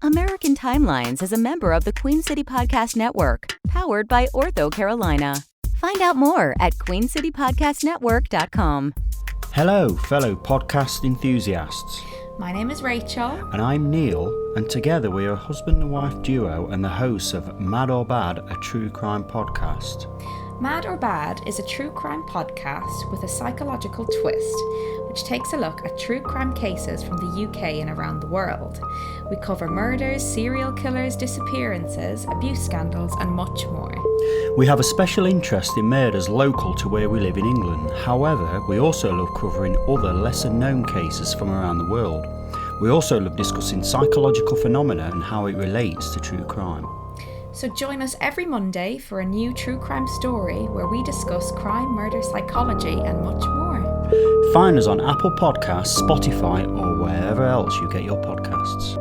American Timelines is a member of the Queen City Podcast Network, powered by Ortho Carolina. Find out more at queencitypodcastnetwork.com. Hello, fellow podcast enthusiasts. My name is Rachel. And I'm Neil, and together we are a husband and wife duo and the hosts of Mad or Bad, a true crime podcast. Mad or Bad is a true crime podcast with a psychological twist, which takes a look at true crime cases from the UK and around the world. We cover murders, serial killers, disappearances, abuse scandals, and much more. We have a special interest in murders local to where we live in England. However, we also love covering other lesser-known cases from around the world. We also love discussing psychological phenomena and how it relates to true crime. So join us every Monday for a new true crime story where we discuss crime, murder, psychology, and much more. Find us on Apple Podcasts, Spotify, or wherever else you get your podcasts.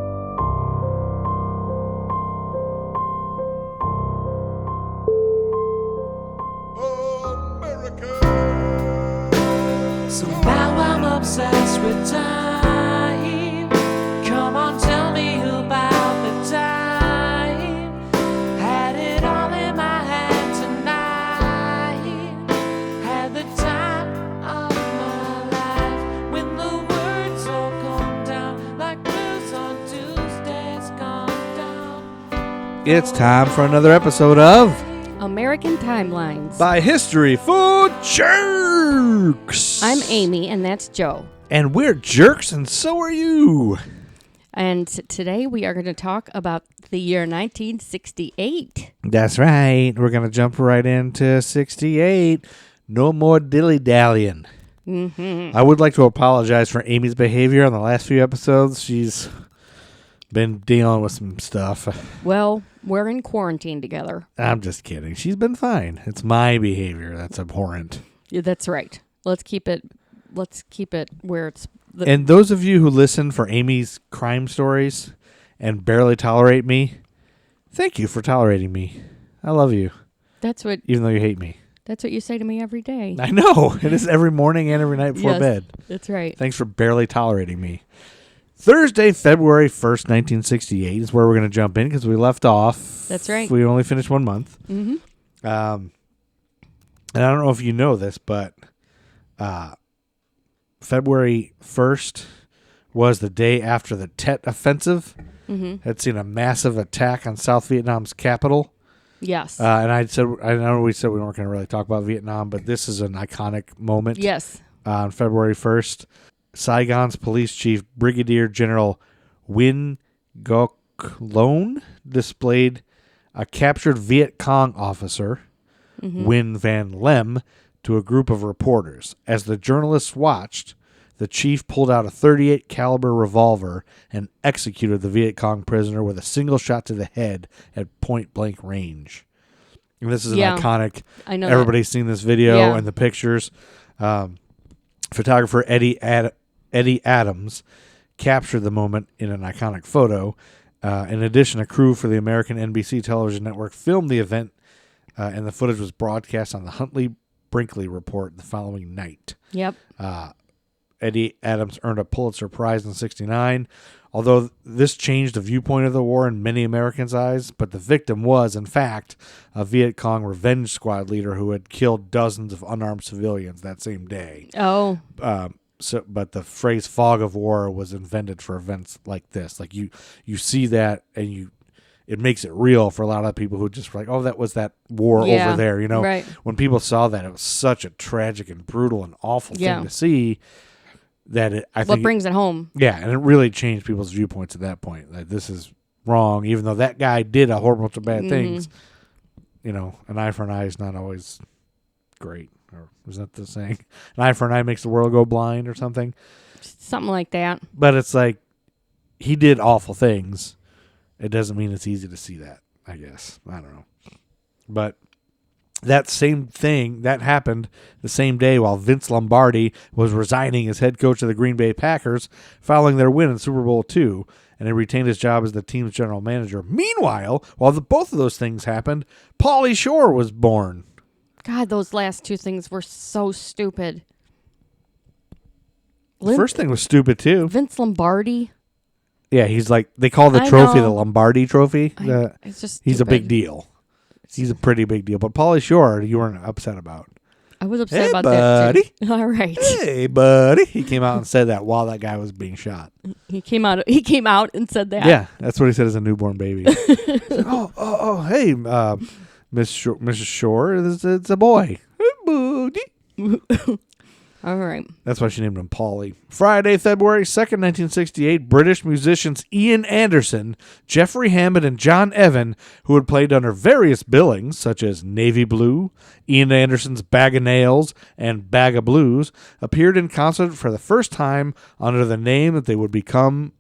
So now I'm obsessed with time. Come on, tell me about the time. Had it all in my hand tonight. Had the time of my life. When the words all come down like blues on Tuesdays gone down. It's time for another episode of American Timelines. By History Food Jerks. I'm Amy, and that's Joe. And we're jerks, and so are you. And today we are going to talk about the year 1968. That's right. We're going to jump right into 68. No more dilly-dallying. Mm-hmm. I would like to apologize for Amy's behavior on the last few episodes. She's been dealing with some stuff. Well, we're in quarantine together. I'm just kidding. She's been fine. It's my behavior that's abhorrent. Yeah, that's right. Let's keep it where it's... And those of you who listen for Amy's crime stories and barely tolerate me, thank you for tolerating me. I love you. That's what... Even though you hate me. That's what you say to me every day. I know. It is every morning and every night before Yes, bed. That's right. Thanks for barely tolerating me. Thursday, February 1st, 1968 is where we're going to jump in because we left off. That's right. We only finished 1 month. Mm-hmm. And I don't know if you know this, but February 1st was the day after the Tet Offensive. Mm-hmm. Had seen a massive attack on South Vietnam's capital. Yes. And I know we said we weren't going to really talk about Vietnam, but this is an iconic moment. Yes. On February 1st, Saigon's police chief, Brigadier General Nguyen Ngoc Loan, displayed a captured Viet Cong officer, Nguyen Van Lem, to a group of reporters. As the journalists watched, the chief pulled out a .38 caliber revolver and executed the Viet Cong prisoner with a single shot to the head at point-blank range. And this is an iconic... I know everybody's seen this video Yeah. and the pictures. Photographer Eddie Adams captured the moment in an iconic photo. In addition, a crew for the American NBC television network filmed the event, and the footage was broadcast on the Huntley Brinkley Report the following night. Yep. Eddie Adams earned a Pulitzer Prize in '69, although this changed the viewpoint of the war in many Americans' eyes. But the victim was, in fact, a Viet Cong revenge squad leader who had killed dozens of unarmed civilians that same day. Oh. But the phrase "fog of war" was invented for events like this. Like you see that, and it makes it real for a lot of people who just were like, "Oh, that was that war over there." You know, right. When people saw that, it was such a tragic and brutal and awful thing to see. That I think brings it home. Yeah, and it really changed people's viewpoints at that point. Like, this is wrong, even though that guy did a whole bunch of bad things. You know, an eye for an eye is not always great. Or is that the saying? An eye for an eye makes the world go blind or something? Something like that. But it's like, he did awful things. It doesn't mean it's easy to see that, I guess. I don't know. But that same thing, that happened the same day while Vince Lombardi was resigning as head coach of the Green Bay Packers following their win in Super Bowl II, and he retained his job as the team's general manager. Meanwhile, while both of those things happened, Pauly Shore was born. God, those last two things were so stupid. The first thing was stupid, too. Vince Lombardi. Yeah, he's like, they call the I trophy know. the Lombardi Trophy. It's just He's a big stupid. deal. He's a pretty big deal. But Pauly Shore, you weren't upset about. I was upset Hey, about buddy. that too. All right. Hey, buddy. He came out and said that while that guy was being shot. He came out and said that. Yeah, that's what he said as a newborn baby. He said, hey, Mrs. Shore, it's a boy. Hey, buddy. All right. That's why she named him Pauly. Friday, February 2nd, 1968, British musicians Ian Anderson, Jeffrey Hammond, and John Evan, who had played under various billings, such as Navy Blue, Ian Anderson's Bag of Nails, and Bag of Blues, appeared in concert for the first time under the name that would become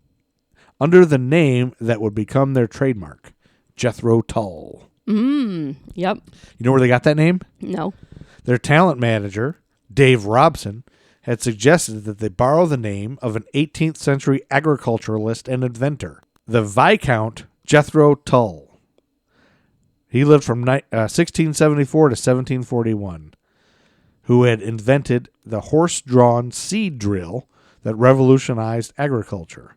their trademark, Jethro Tull. Yep. You know where they got that name? No. Their talent manager, Dave Robson, had suggested that they borrow the name of an 18th century agriculturalist and inventor, the Viscount Jethro Tull. He lived from 1674 to 1741, who had invented the horse-drawn seed drill that revolutionized agriculture.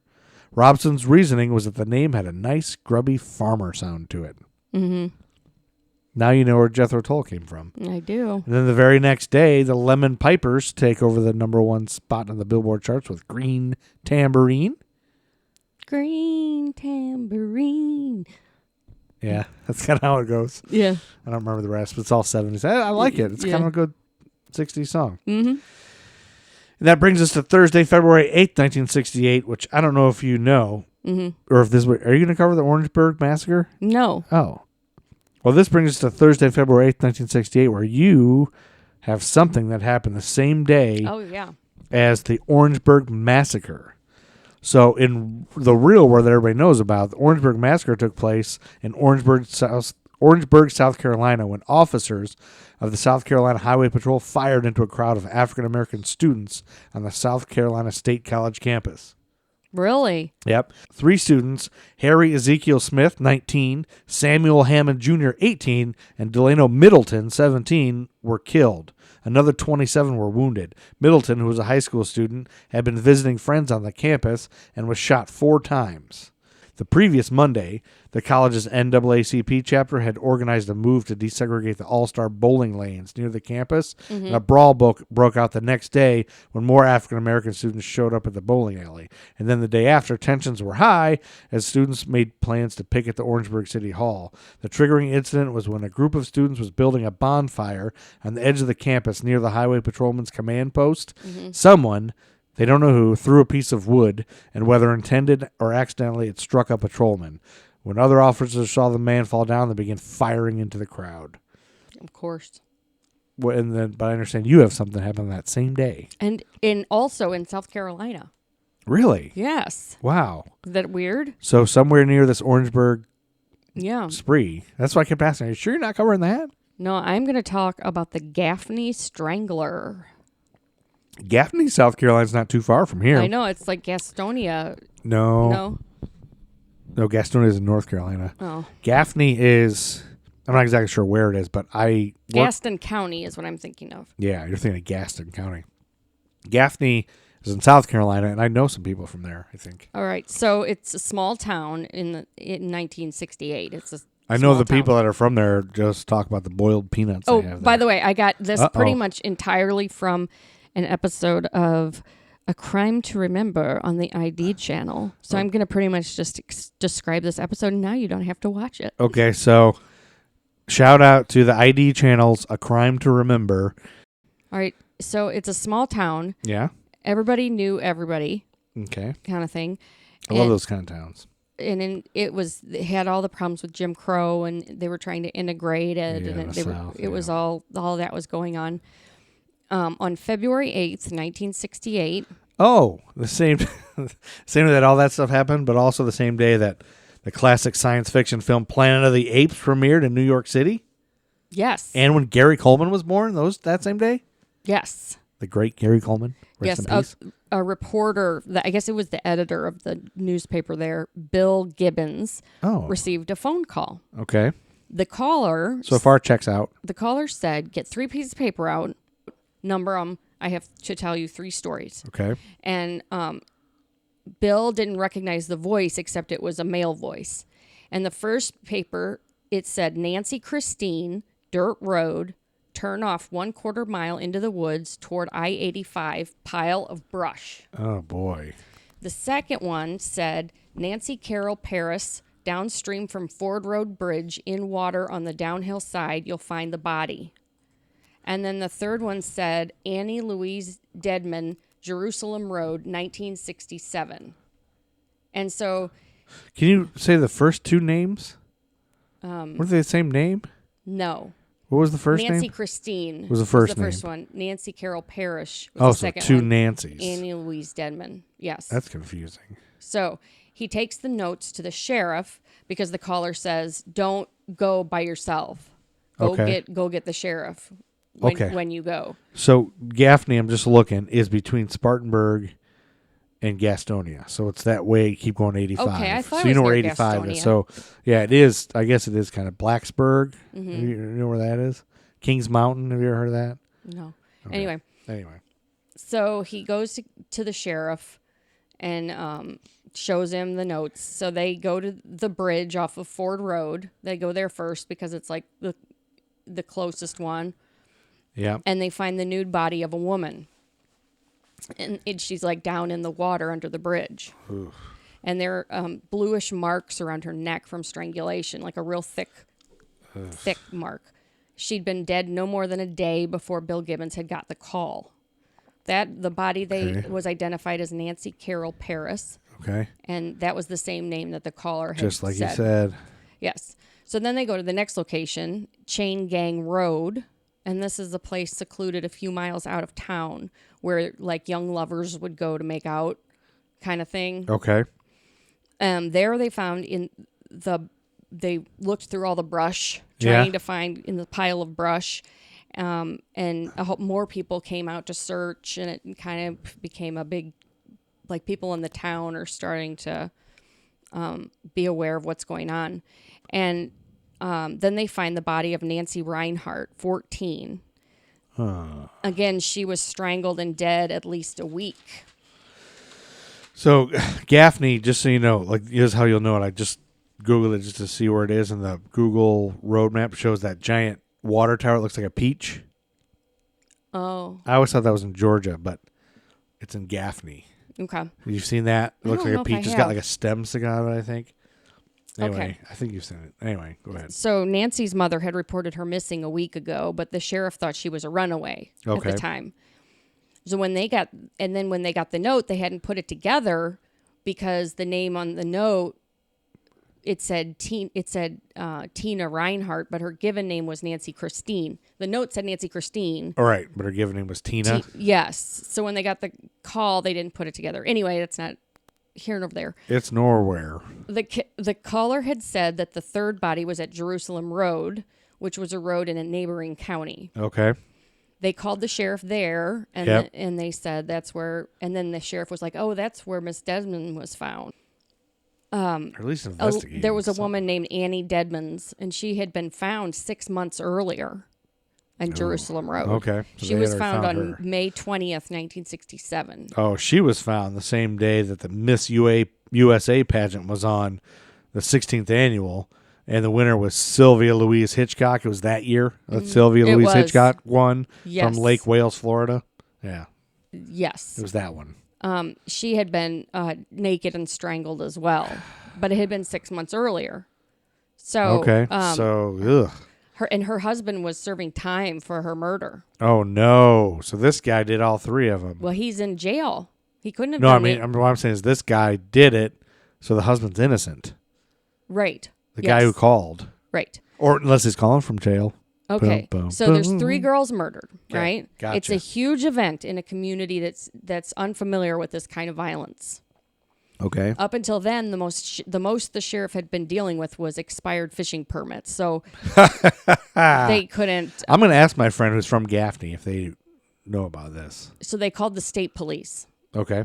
Robson's reasoning was that the name had a nice, grubby farmer sound to it. Mm-hmm. Now you know where Jethro Tull came from. I do. And then the very next day, the Lemon Pipers take over the #1 spot on the Billboard charts with Green Tambourine. Green tambourine. Yeah, that's kind of how it goes. Yeah. I don't remember the rest, but it's all 70s. I like it. It's kind of a good 60s song. Mm-hmm. And that brings us to Thursday, February 8th, 1968, which I don't know if you know, or if this. Are you going to cover the Orangeburg Massacre? No. Oh. Well, this brings us to Thursday, February 8th, 1968, where you have something that happened the same day Oh, yeah. as the Orangeburg Massacre. So in the real world that everybody knows about, the Orangeburg Massacre took place in Orangeburg, South Carolina, when officers of the South Carolina Highway Patrol fired into a crowd of African-American students on the South Carolina State College campus. Really? Yep. 3 students, Harry Ezekiel Smith, 19, Samuel Hammond Jr., 18, and Delano Middleton, 17, were killed. Another 27 were wounded. Middleton, who was a high school student, had been visiting friends on the campus and was shot 4 times. The previous Monday, the college's NAACP chapter had organized a move to desegregate the All-Star bowling lanes near the campus, and a brawl broke out the next day when more African-American students showed up at the bowling alley. And then the day after, tensions were high as students made plans to picket the Orangeburg City Hall. The triggering incident was when a group of students was building a bonfire on the edge of the campus near the highway patrolman's command post. Someone, they don't know who, threw a piece of wood, and whether intended or accidentally, it struck a patrolman. When other officers saw the man fall down, they began firing into the crowd. Of course. But I understand you have something happen that same day. And also in South Carolina. Really? Yes. Wow. Is that weird? So somewhere near this Orangeburg Yeah. spree. That's why I kept asking. Are you sure you're not covering that? No, I'm going to talk about the Gaffney Strangler. Gaffney, South Carolina's not too far from here. I know. It's like Gastonia. No, No? Gastonia is in North Carolina. Oh. Gaffney is, I'm not exactly sure where it is, but Gaston County is what I'm thinking of. Yeah, you're thinking of Gaston County. Gaffney is in South Carolina, and I know some people from there, I think. All right. So it's a small town in 1968. It's a I know small the town. people that are from there just talk about the boiled peanuts Oh, they have there. by the way, I got this pretty Uh-oh. much entirely from an episode of A Crime to Remember on the ID channel. So I'm going to pretty much just describe this episode, and now you don't have to watch it. Okay, so shout out to the ID channel's A Crime to Remember. All right. So it's a small town. Yeah. Everybody knew everybody, Okay. kind of thing. I love those kind of towns. And then it had all the problems with Jim Crow, and they were trying to integrate it, Yeah, and the South, it was all that was going on. On February 8th, 1968. Oh, the same day that all that stuff happened, but also the same day that the classic science fiction film Planet of the Apes premiered in New York City. Yes. And when Gary Coleman was born, that same day? Yes. The great Gary Coleman. Rest in peace. A reporter, I guess it was the editor of the newspaper there, Bill Gibbons, received a phone call. Okay. The caller... So far, checks out. The caller said, get 3 pieces of paper out, number them. I have to tell you 3 stories. Okay. And Bill didn't recognize the voice except it was a male voice. And the first paper, it said Nancy Christine, dirt road, turn off 1/4 mile into the woods toward I-85, pile of brush. Oh, boy. The second one said Nancy Carroll Paris, downstream from Ford Road Bridge, in water on the downhill side, you'll find the body. And then the third one said Annie Louise Dedman, Jerusalem Road, 1967. And so... Can you say the first two names? Were they the same name? No. What was the first Nancy name? Christine Was the first first name. one. Nancy Carroll Parrish was Oh, the so second two one. Nancys. Annie Louise Dedman. Yes. That's confusing. So he takes the notes to the sheriff because the caller says, "Don't go by yourself. Go get the sheriff when you go." So Gaffney, I'm just looking, is between Spartanburg and Gastonia. So it's that way. Keep going 85. Okay, I thought so it you know was where near 85 is. Gastonia. So yeah, it is. I guess it is kind of Blacksburg. Mm-hmm. You know where that is? Kings Mountain. Have you ever heard of that? No. Okay. Anyway, so he goes to the sheriff and shows him the notes. So they go to the bridge off of Ford Road. They go there first because it's like the closest one. Yeah. And they find the nude body of a woman. And she's like down in the water under the bridge. Oof. And there are bluish marks around her neck from strangulation, like a real thick mark. She'd been dead no more than a day before Bill Gibbons had got the call. The body was identified as Nancy Carroll Paris. Okay. And that was the same name that the caller had Just like said. you said. Yes. So then they go to the next location, Chain Gang Road. And this is a place secluded a few miles out of town where like young lovers would go to make out kind of thing. Okay. There they found they looked through all the brush trying to find in the pile of brush. And more people came out to search, and it kind of became a big, like people in the town are starting to be aware of what's going on. And then they find the body of Nancy Reinhardt, 14. Again, she was strangled and dead at least a week. So Gaffney, just so you know, like here's how you'll know it. I just Googled it just to see where it is, and the Google road map shows that giant water tower. It looks like a peach. Oh. I always thought that was in Georgia, but it's in Gaffney. Okay. You've seen that? It looks don't like know a if I peach. It's got have. like a stem sticking out of it, I think. Anyway, Okay. I think you've seen it. Anyway, go ahead. So Nancy's mother had reported her missing a week ago, but the sheriff thought she was a runaway at the time. So when they got the note, they hadn't put it together because the name on the note, it said Tina Reinhardt, but her given name was Nancy Christine. The note said Nancy Christine. All right, but her given name was Tina. Yes. So when they got the call, they didn't put it together. Anyway, that's not here and over there. It's nowhere. The caller had said that the third body was at Jerusalem Road, which was a road in a neighboring county. Okay. They called the sheriff there, and and they said that's where. And then the sheriff was like, "Oh, that's where Miss Desmond was found." Or at least investigate. There was a woman named Annie Dedmans, and she had been found 6 months earlier on Jerusalem Road. Okay. So She they was had found on her. May 20th, 1967. Oh, she was found the same day that the Miss USA pageant was on, the 16th annual, and the winner was Sylvia Louise Hitchcock. It was that year that Sylvia It Louise was. Hitchcock won Yes. from Lake Wales, Florida. Yeah, Yes. it was that one. She had been naked and strangled as well, but it had been 6 months earlier. So Okay, so ugh. her husband was serving time for her murder. Oh no! So this guy did all three of them. Well, he's in jail. He couldn't have No, I done mean, it. what I'm saying is this guy did it, so the husband's innocent. Right. The guy who called, Right. or unless he's calling from jail. Okay. Boom, boom, So there's boom. 3 girls murdered, Okay, right? gotcha. It's a huge event in a community that's unfamiliar with this kind of violence. Okay. Up until then, the most the sheriff had been dealing with was expired fishing permits. So they couldn't. I'm going to ask my friend who's from Gaffney if they know about this. So they called the state police. Okay.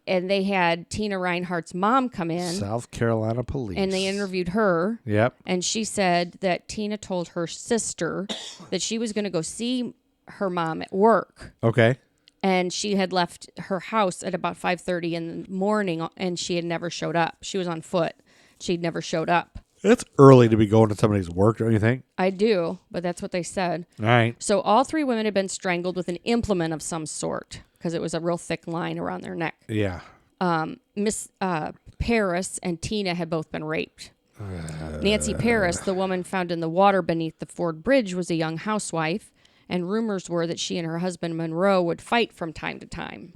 And they had Tina Reinhardt's mom come in, South Carolina police. and they interviewed her. Yep. And she said that Tina told her sister that she was going to go see her mom at work. Okay. And she had left her house at about 5:30 in the morning, and she had never showed up. She was on foot. She'd never showed up. It's early to be going to somebody's work, don't you think? I do, but that's what they said. All right. So all 3 women had been strangled with an implement of some sort because it was a real thick line around their neck. Yeah. Miss Paris and Tina had both been raped. Nancy Paris, the woman found in the water beneath the Ford Bridge, was a young housewife, and rumors were that she and her husband Monroe would fight from time to time.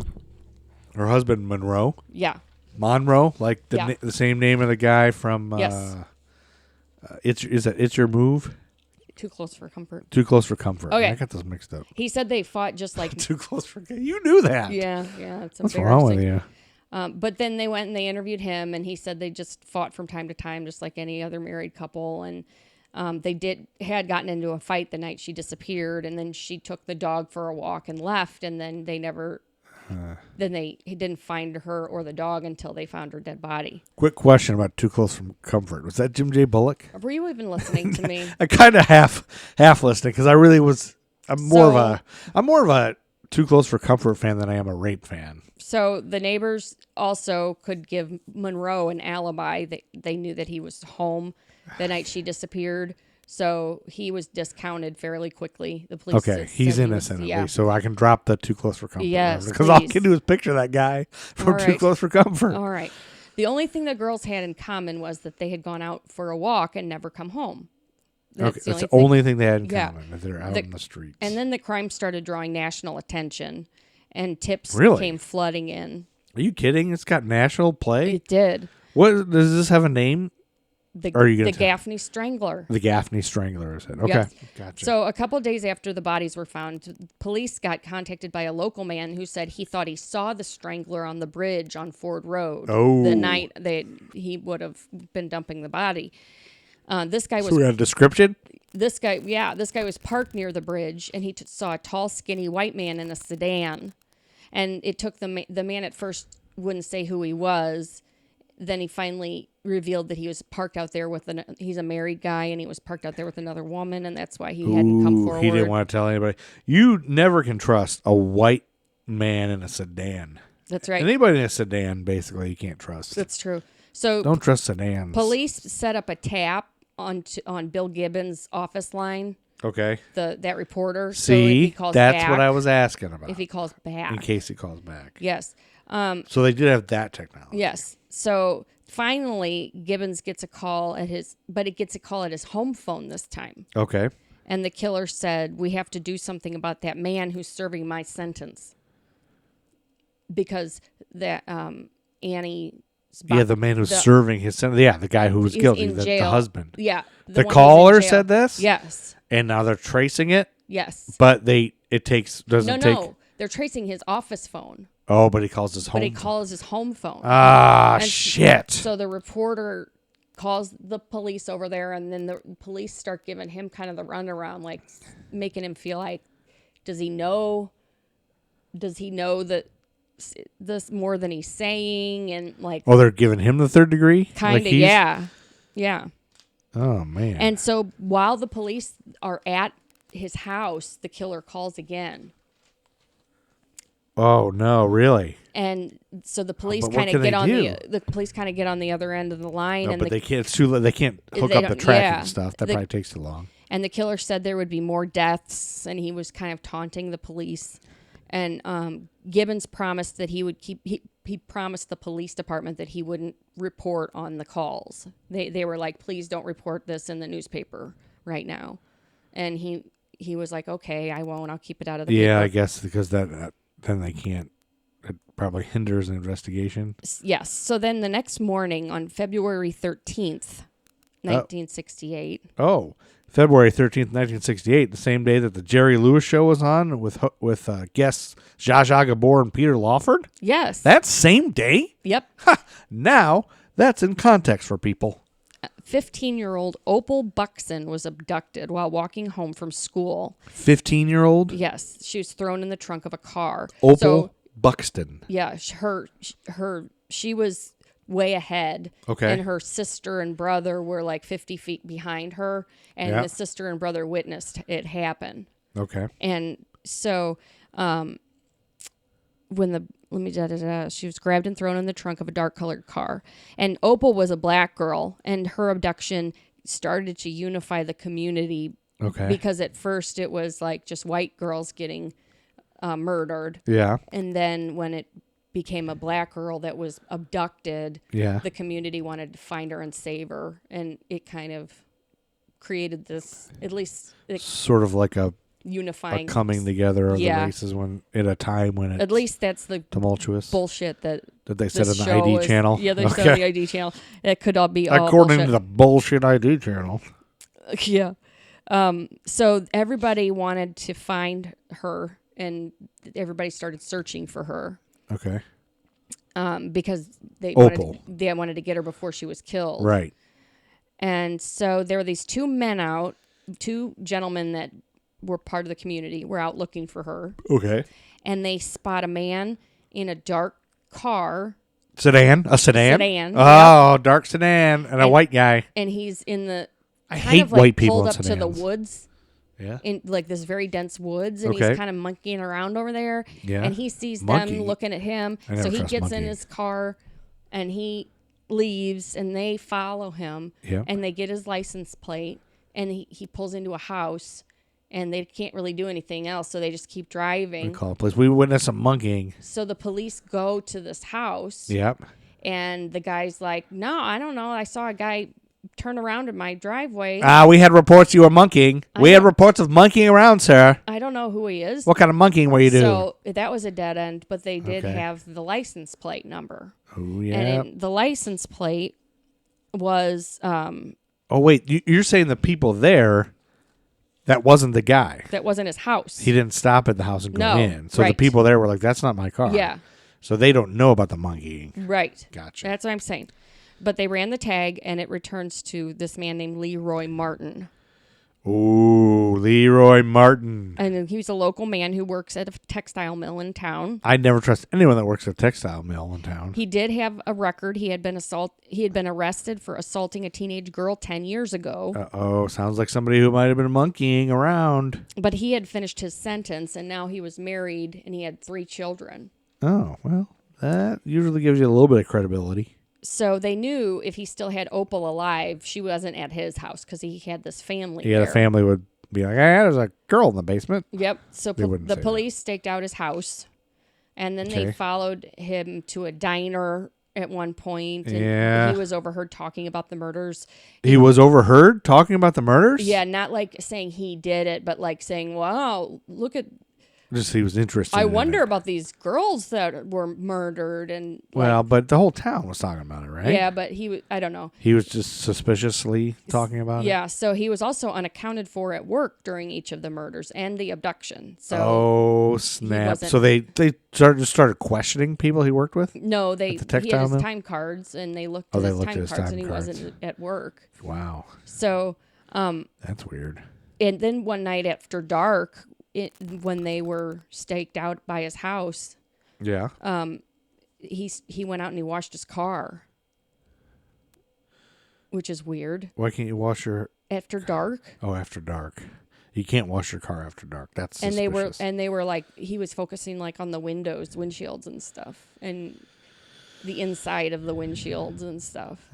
Her husband Monroe? Yeah. Monroe? Like Yeah. the same name of the guy from Yes. It's Your Move? Too Close for Comfort. Too Close for Comfort. Okay. I got those mixed up. He said they fought just like... Too Close for You knew that. Yeah, it's What's embarrassing. wrong with you? But then they went and they interviewed him, and he said they just fought from time to time, just like any other married couple. And they had gotten into a fight the night she disappeared, and then she took the dog for a walk and left, and then they never... he didn't find her or the dog until they found her dead body. Quick question about Too Close for Comfort. Was that Jim J. Bullock? Were you even listening to me? I kind of half listening because I really was. I'm more of a Too Close for Comfort fan than I am a rape fan. So the neighbors also could give Monroe an alibi. They knew that he was home the night she disappeared. So he was discounted fairly quickly. The police Okay, said he's he innocent was, at least, so I can drop the Too Close for Comfort. Yes, because all I please. can do is picture that guy from All Too right. Close for Comfort. All right. The only thing the girls had in common was that they had gone out for a walk and never come home. That's the only thing they had in Yeah. common. That they're out in the streets. And then the crime started drawing national attention, and tips Really? came flooding in. Are you kidding? It's got national play. It did. What does this have a name? The, Or are you gonna the tell- Gaffney Strangler. The Gaffney Strangler is it? Okay, Yes. gotcha. So a couple days after the bodies were found, police got contacted by a local man who said he thought he saw the strangler on the bridge on Ford Road the night that he would have been dumping the body. This guy was So we got a description. this guy was parked near the bridge, and he saw a tall, skinny white man in a sedan. And it took the man at first wouldn't say who he was. Then he finally revealed that he was parked out there with he's a married guy, and he was parked out there with another woman, and that's why he hadn't come forward. He didn't want to tell anybody. You never can trust a white man in a sedan. That's right. Anybody in a sedan, basically, you can't trust. That's true. So Don't trust sedans. police set up a tap on Bill Gibbons' office line. Okay. That reporter. So if See, he calls that's back, what I was asking about. If he calls back, in case he calls back. yes. So they did have that technology. Yes. So finally, Gibbons gets a call at his home phone this time. Okay. And the killer said, "We have to do something about that man who's serving my sentence." Because that Annie. Yeah, the man who's serving his sentence. Yeah, the guy who was is guilty, in the jail. husband. Yeah. The one who's in caller jail. said this? Yes. And now they're tracing it, Yes. but it doesn't take. No. They're tracing his office phone, Oh, but he calls his home. but he calls his home phone. Ah, And shit. So the reporter calls the police over there, and then the police start giving him kind of the runaround, like making him feel like, does he know that this more than he's saying? And like, Oh, they're giving him the third degree? kind of, Like he's- yeah. Oh, man. And so while the police are at his house, the killer calls again. Oh, no, really? And so the police but what kind can of get they on do? the police kind of get on the other end of the line, No, and but the, they can't. It's too late. They can't hook They up the don't- tracking yeah. stuff. That The- probably takes too long. and the killer said there would be more deaths, and he was kind of taunting the police. And Gibbons promised that he would he promised the police department that he wouldn't report on the calls. They were like, please don't report this in the newspaper right now. And he was like, okay, I won't. I'll keep it out of the Yeah, paper. I guess because that then they can't. It probably hinders an investigation. Yes. So then the next morning on February 13th, 1968. Oh, February 13th, 1968, the same day that the Jerry Lewis Show was on with guests Zsa Zsa Gabor and Peter Lawford. Yes. That same day? Yep. Now, that's in context for people. 15-year-old Opal Buxton was abducted while walking home from school. 15-year-old Yes, she was thrown in the trunk of a car. Opal So, Buxton. yeah, she was way ahead. Okay. And her sister and brother were like 50 feet behind her, and Yeah. the sister and brother witnessed it happen. Okay. And so she was grabbed and thrown in the trunk of a dark colored car. And Opal was a black girl, and her abduction started to unify the community. Okay. Because at first it was like just white girls getting murdered. Yeah. And then when it became a black girl that was abducted, Yeah. the community wanted to find her and save her. And it kind of created this, at least Sort of like a unifying. coming together of Yeah. the races when at a time when it's At least that's the tumultuous. bullshit that That they said this on the show ID is- channel. Yeah, they said on the ID channel. It could all be all According bullshit. to the bullshit ID channel. Yeah. So everybody wanted to find her, and everybody started searching for her. Okay. Because they Opal. wanted to get her before she was killed. Right. And so there were these two gentlemen that were part of the community, were out looking for her. Okay. And they spot a man in a dark car. Sedan? A sedan? Sedan, Oh, dark sedan and a white guy. And he's in the I kind hate of like white people pulled in up to the sedans. woods. Yeah. In like this very dense woods, and Okay. he's kind of monkeying around over there. Yeah. And he sees Monkey? them looking at him, I never so he trust gets in monkeying. his car, and he leaves, and they follow him. Yep. And they get his license plate, and he pulls into a house, and they can't really do anything else, so they just keep We driving. call it, please. We witnessed some monkeying. So the police go to this house, Yep. and the guy's like, "No, I don't know. I saw a guy turn around in my driveway. We had reports you were monkeying. We had reports of monkeying around, sir. I don't know who he is." What kind of monkeying were you doing? So that was a dead end, but they did Okay. have the license plate number. Oh, yeah. And the license plate was Oh, wait. You're saying the people there, that wasn't the guy. that wasn't his house. He didn't stop at the house and go No, in. So the right. people there were like, that's not my car. Yeah, So they don't know about the monkeying. right. Gotcha. That's what I'm saying. But they ran the tag, and it returns to this man named Leroy Martin. Ooh, Leroy Martin. And he was a local man who works at a textile mill in town. I'd never trust anyone that works at a textile mill in town. He did have a record. He had been arrested for assaulting a teenage girl 10 years ago. Uh-oh, sounds like somebody who might have been monkeying around. But he had finished his sentence, and now he was married, and he had 3 children. Oh, well, that usually gives you a little bit of credibility. So they knew if he still had Opal alive, she wasn't at his house because he had this family Yeah, there. the family would be like, there's a girl in the basement. Yep. So They wouldn't the say police staked out his house, and then Okay. they followed him to a diner at one point, and Yeah. he was overheard talking about the murders. He was overheard talking about the murders? Yeah, not like saying he did it, but like saying, wow, look at... Just he was interested I in wonder it. about these girls that were murdered, and Well, like, but the whole town was talking about it, right? yeah, but I don't know. He was just suspiciously talking about it? Yeah, so he was also unaccounted for at work during each of the murders and the abduction. So Oh, snap. wasn't- So they started questioning people he worked with? no, the he had textile his mill? time cards, and they looked Oh, at they his looked at time his cards, time and he cards. wasn't at work. Wow. So, That's weird. and then one night after dark, when they were staked out by his house, Yeah. he went out and he washed his car, which is weird. Why can't you wash your... After dark, Oh, after dark. You can't wash your car after dark. That's and suspicious. they were like, he was focusing like on the windshields and stuff, and the inside of the windshields and stuff.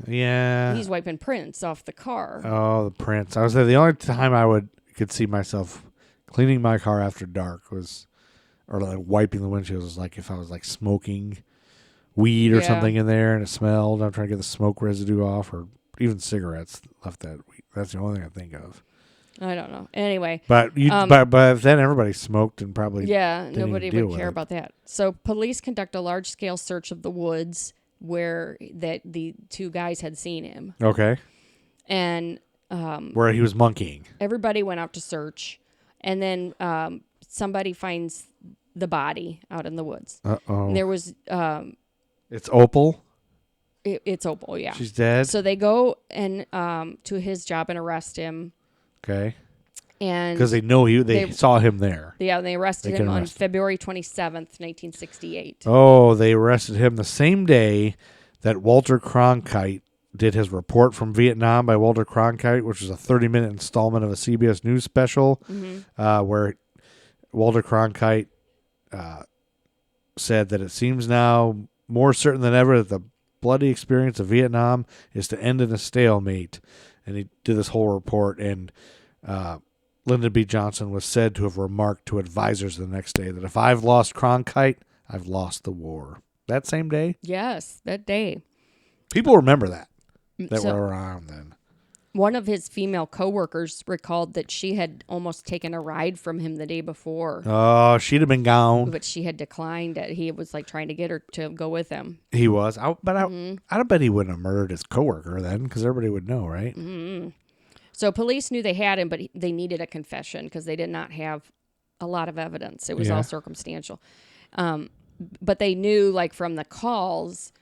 Yeah. He's wiping prints off the car. Oh, the prints. I was there. The only time could see myself cleaning my car after dark was, or like wiping the windshields was like if I was like smoking weed or Yeah. something in there and it smelled. I'm trying to get the smoke residue off, or even cigarettes left that. That's the only thing I think of. I don't know. Anyway, But but then everybody smoked and probably yeah, didn't nobody even deal would with care it. about that. So police conduct a large-scale search of the woods where the 2 guys had seen him, Okay, and where he was monkeying. everybody went out to search, and then somebody finds the body out in the woods. Uh-oh. And there was It's Opal. it's Opal, yeah. She's dead. So they go and to his job and arrest him, Okay. and Because they know they they- saw him there. yeah, they arrested They him can on arrest him. February 27th, 1968. Oh, they arrested him the same day that Walter Cronkite did his report from Vietnam by Walter Cronkite, which was a 30-minute installment of a CBS News special, Mm-hmm. where Walter Cronkite said that it seems now more certain than ever that the bloody experience of Vietnam is to end in a stalemate. And he did this whole report, and Lyndon B. Johnson was said to have remarked to advisors the next day that if I've lost Cronkite, I've lost the war. That same day? Yes, that day. People remember that So- were around then. One of his female coworkers recalled that she had almost taken a ride from him the day before, Oh, she'd have been gone. but she had declined it. He was like trying to get her to go with him. He was. I bet he wouldn't have murdered his coworker then, because everybody would know, right? So police knew they had him, but they needed a confession because they did not have a lot of evidence. It was all circumstantial. But they knew, like, from the calls,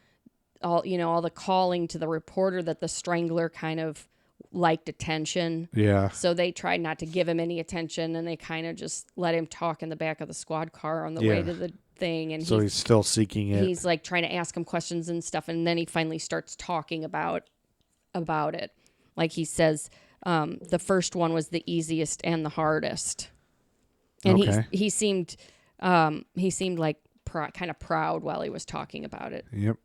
all the calling to the reporter, that the Strangler kind of liked attention. Yeah. So they tried not to give him any attention, and they kind of just let him talk in the back of the squad car on the way to the thing. And So he's still seeking it. he's like trying to ask him questions and stuff, and then he finally starts talking about it. Like he says, the first one was the easiest and the hardest. And Okay. he seemed like kind of proud while he was talking about it. Yep.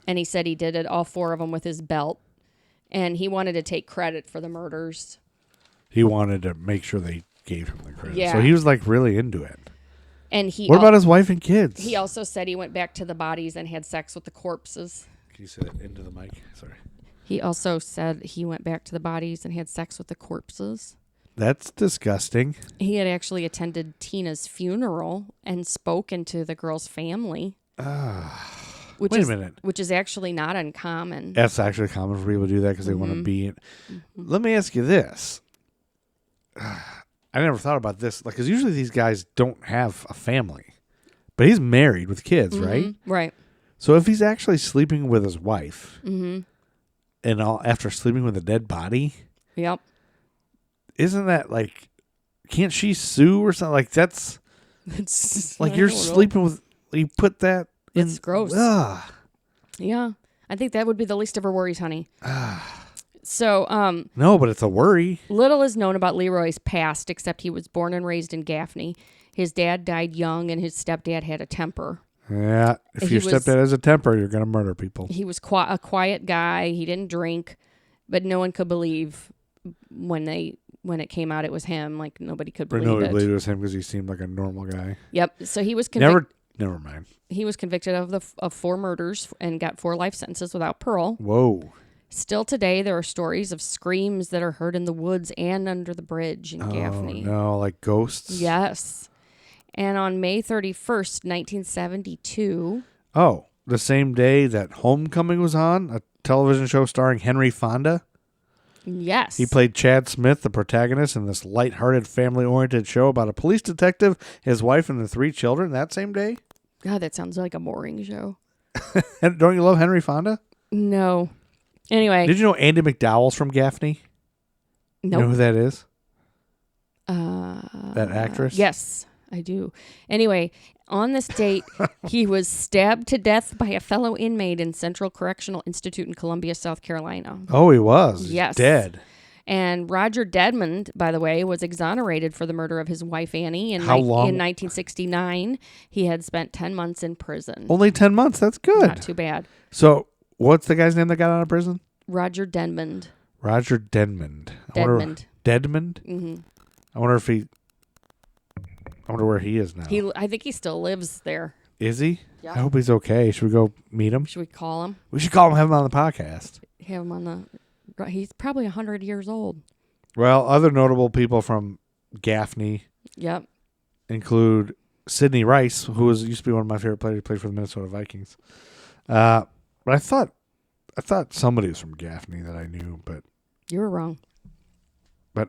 And he said he did it, all 4 of them, with his belt. And he wanted to take credit for the murders. He wanted to make sure they gave him the credit. Yeah. So he was like really into it. And he What about his wife and kids? He also said he went back to the bodies and had sex with the corpses. Can you say that into the mic? Sorry. He also said he went back to the bodies and had sex with the corpses. That's disgusting. He had actually attended Tina's funeral and spoken to the girl's family. Wait a minute. Which is actually not uncommon. That's actually common for people to do that because they want to be in. Let me ask you this. I never thought about this. Like, because usually these guys don't have a family. But he's married with kids, right? Right. So if he's actually sleeping with his wife, and after sleeping with a dead body, Yep. isn't that like, can't she sue or something? Like, that's It's like you're sleeping with, you put that in. It's gross. Ugh. Yeah. I think that would be the least of her worries, honey. So, No, but it's a worry. little is known about Leroy's past, except he was born and raised in Gaffney. His dad died young, and his stepdad had a temper. Yeah. If He your was- stepdad has a temper, you're going to murder people. He was a quiet guy. He didn't drink, but no one could believe when it came out it was him. Like, nobody could But believe nobody it. believed it was him because he seemed like a normal guy. Yep. So he was Never mind. He was convicted of 4 murders and got 4 life sentences without parole. Whoa. Still today, there are stories of screams that are heard in the woods and under the bridge in Gaffney. No, like ghosts? Yes. And on May 31st, 1972. Oh, the same day that Homecoming was on, a television show starring Henry Fonda. Yes. He played Chad Smith, the protagonist, in this lighthearted, family-oriented show about a police detective, his wife, and the 3 children that same day. God, that sounds like a boring show. And don't you love Henry Fonda? No. Anyway. Did you know Andy McDowell's from Gaffney? You know Nope. who that is? That actress? Yes, I do. Anyway, on this date, he was stabbed to death by a fellow inmate in Central Correctional Institute in Columbia, South Carolina. Oh, he was. He's Yes. dead. And Roger Dedmond, by the way, was exonerated for the murder of his wife, Annie, in, How long? in 1969. He had spent 10 months in prison. Only 10 months. That's good. Not too bad. So, what's the guy's name that got out of prison? Roger Dedmond. Roger Dedmond. Dedmond. Dedmond? Mm-hmm. I wonder where he is now. I think he still lives there. Is he? Yeah. I hope he's okay. Should we go meet him? Should we call him? We should call him, have him on the podcast. Have him on the... He's probably 100 years old. Well, other notable people from Gaffney Yep. include Sidney Rice, who used to be one of my favorite players. He played for the Minnesota Vikings. But I thought somebody was from Gaffney that I knew, but You were wrong.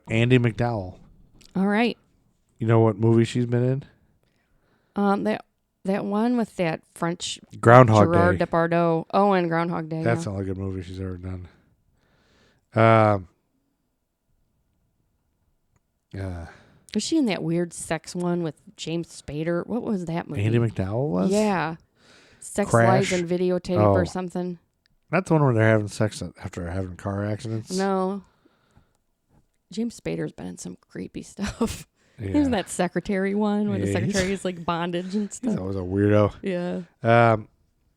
Andy McDowell. All right. You know what movie she's been in? That one with that French Groundhog Gerard Day. Depardieu. Oh, and Groundhog Day. That's yeah. the only good movie she's ever done. Was she in that weird sex one with James Spader? What was that movie? Andy McDowell was? Yeah. Sex, Crash? Lies, and Videotape Oh. or something. That's the one where they're having sex after having car accidents? No. James Spader's been in some creepy stuff. Yeah. Isn't that secretary one where the Yeah, secretary is like bondage and He's stuff? always a weirdo. Yeah.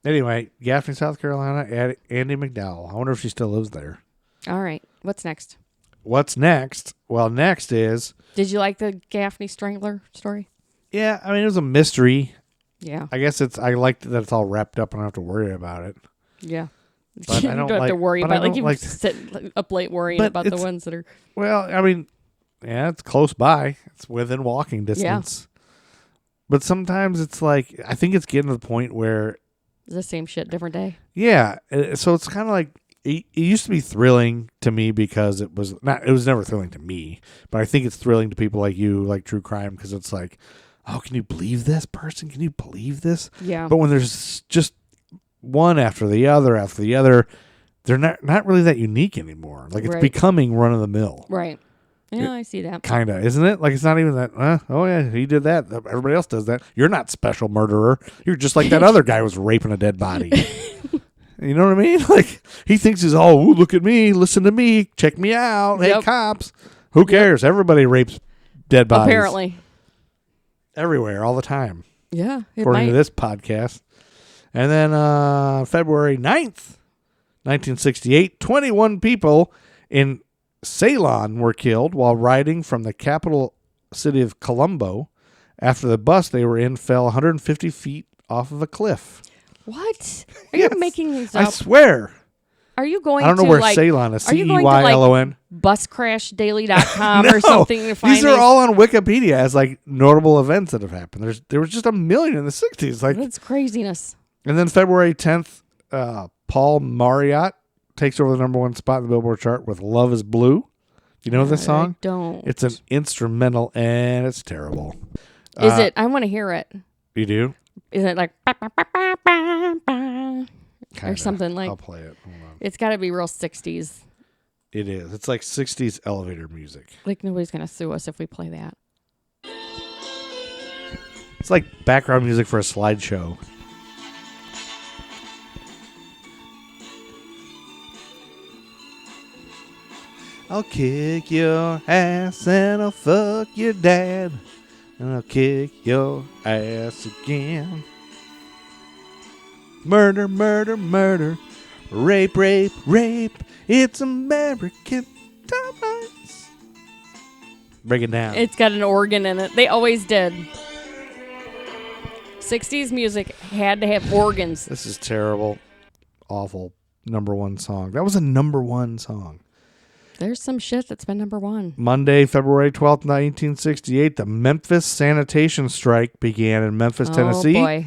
Anyway, Gaffney, South Carolina, Andy McDowell. I wonder if she still lives there. All right. What's next? What's next? Well, next is... Did you like the Gaffney Strangler story? Yeah, I mean, it was a mystery. Yeah. I guess I liked that it's all wrapped up and I don't have to worry about it. Yeah. But You I don't don't have to like- worry but I about like don't you like- sit up late worrying But about the it's- ones that are. Well, I mean, yeah, it's close by. It's within walking distance. But sometimes it's like, I think it's getting to the point where, It's the same shit, different day. yeah, so it's kind of like, it used to be thrilling to me because it was never thrilling to me, but I think it's thrilling to people like you, like true crime, because it's like, oh, can you believe this person? Can you believe this? Yeah. But when there's just one after the other, they're not really that unique anymore. Like it's Right. becoming run of the mill. Right. Yeah, I see that. Kind of, isn't it? Like it's not even that, oh yeah, he did that. Everybody else does that. You're not special murderer. You're just like that other guy who was raping a dead body. You know what I mean? Like he thinks he's, oh, ooh, look at me, listen to me, check me out. Hey, Yep. cops. Who cares? Everybody rapes dead bodies. Apparently. Everywhere, all the time, Yeah. It according to might. this podcast. And then February 9th, 1968, 21 people in Ceylon were killed while riding from the capital city of Colombo after the bus they were in fell 150 feet off of a cliff. What? Are Yes. you making these I up? swear. Are you going I don't know to where like Ceylon is. are you going to, Ceylon. buscrashdaily.com No, or something to find these are all on Wikipedia as like notable events that have happened. There was just a million in the 60s. Like, That's craziness. and then February 10th, Paul Marriott takes over the #1 spot in the Billboard chart with "Love Is Blue." You know this song? I don't. It's an instrumental and it's terrible. Is it? I want to hear it. You do? Is it like ba, ba, ba, ba, ba, ba, or Kinda. something like? I'll play it. Hold on. It's got to be real 60s. It is. It's like 60s elevator music. Like nobody's gonna sue us if we play that. It's like background music for a slideshow. I'll kick your ass and I'll fuck your dad and I'll kick your ass again. Murder, murder, murder. Rape, rape, rape. It's American Dynamite. Break it down. It's got an organ in it. They always did. 60s music had to have organs. This is terrible. Awful. #1 song. That was a #1 song. There's some shit that's been #1. Monday, February 12th, 1968, the Memphis sanitation strike began in Memphis, Tennessee. Oh boy.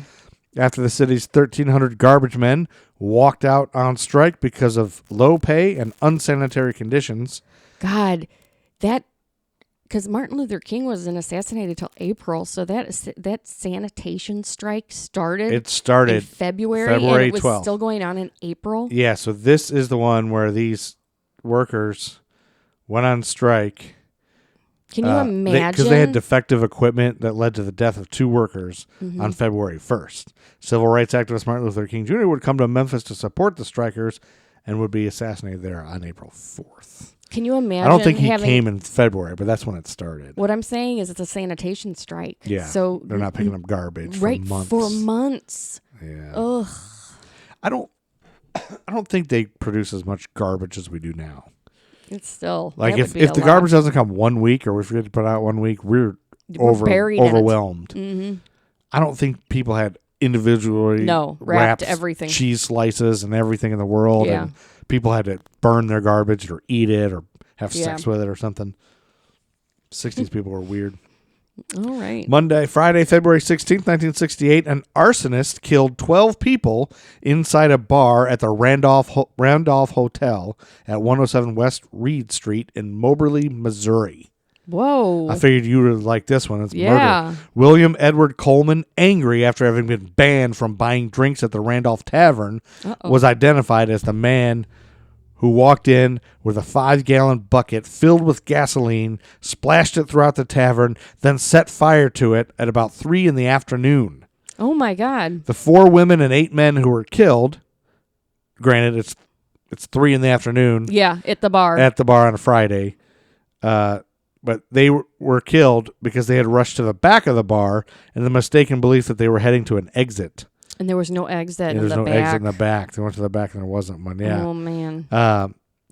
After the city's 1,300 garbage men walked out on strike because of low pay and unsanitary conditions. God, that because Martin Luther King wasn't assassinated till April, so that sanitation strike started. It started in February, February and it was 12th. still going on in April. Yeah, so this is the one where these workers went on strike. Can you imagine? Because they had defective equipment that led to the death of 2 workers on February 1st. Civil rights activist Martin Luther King Jr. would come to Memphis to support the strikers and would be assassinated there on April 4th. Can you imagine? I don't think he having, came in February, but that's when it started. What I'm saying is, it's a sanitation strike. Yeah, So they're not picking up garbage right for months. for months. Yeah, Ugh. I don't think they produce as much garbage as we do now. It's still Like that if would be a the lot. garbage doesn't come 1 week, or we forget to put out 1 week, we're buried in it. overwhelmed. Mhm. I don't think people had individually wrapped wrapped everything. cheese slices and everything in the world, Yeah. and people had to burn their garbage or eat it or have Yeah. sex with it or something. 60s people were weird. All right. Friday, February 16th, 1968, an arsonist killed 12 people inside a bar at the Randolph Hotel at 107 West Reed Street in Moberly, Missouri. Whoa. I figured you would like this one. It's Yeah. murder. William Edward Coleman, angry after having been banned from buying drinks at the Randolph Tavern, was identified as the man who walked in with a 5-gallon bucket filled with gasoline, splashed it throughout the tavern, then set fire to it at about 3 in the afternoon. Oh my God. The 4 women and 8 men who were killed, granted it's 3 in the afternoon Yeah, at the bar. at the bar on a Friday, but they were killed because they had rushed to the back of the bar in the mistaken belief that they were heading to an exit. And there was no exit in There was the no back. exit in the back. They went to the back and there wasn't one. Yeah. Oh, man.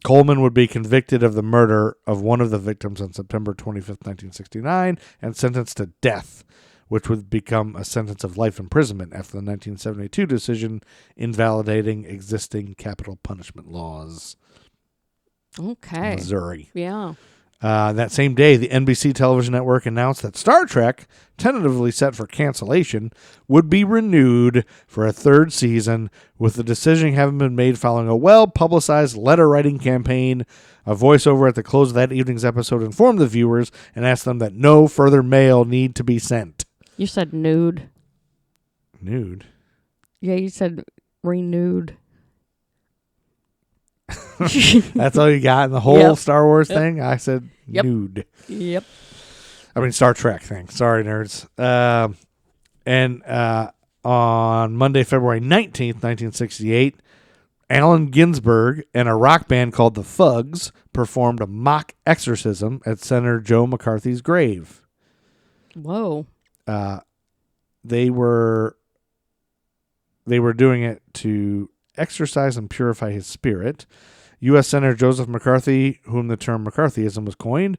Coleman would be convicted of the murder of one of the victims on September 25th, 1969, and sentenced to death, which would become a sentence of life imprisonment after the 1972 decision invalidating existing capital punishment laws. Okay. Missouri. Yeah. That same day, the NBC television network announced that Star Trek, tentatively set for cancellation, would be renewed for a third season, with the decision having been made following a well-publicized letter-writing campaign. A voiceover at the close of that evening's episode informed the viewers and asked them that no further mail need to be sent. You said nude. Nude? Yeah, you said renewed. That's all you got in the whole Yep. Star Wars thing? I said Yep. nude. Yep. I mean, Star Trek thing. Sorry, nerds. And on Monday, February 19th, 1968, Allen Ginsburg and a rock band called the Fugs performed a mock exorcism at Senator Joe McCarthy's grave. Whoa. They were doing it to exorcise and purify his spirit. U.S. Senator Joseph McCarthy, whom the term McCarthyism was coined,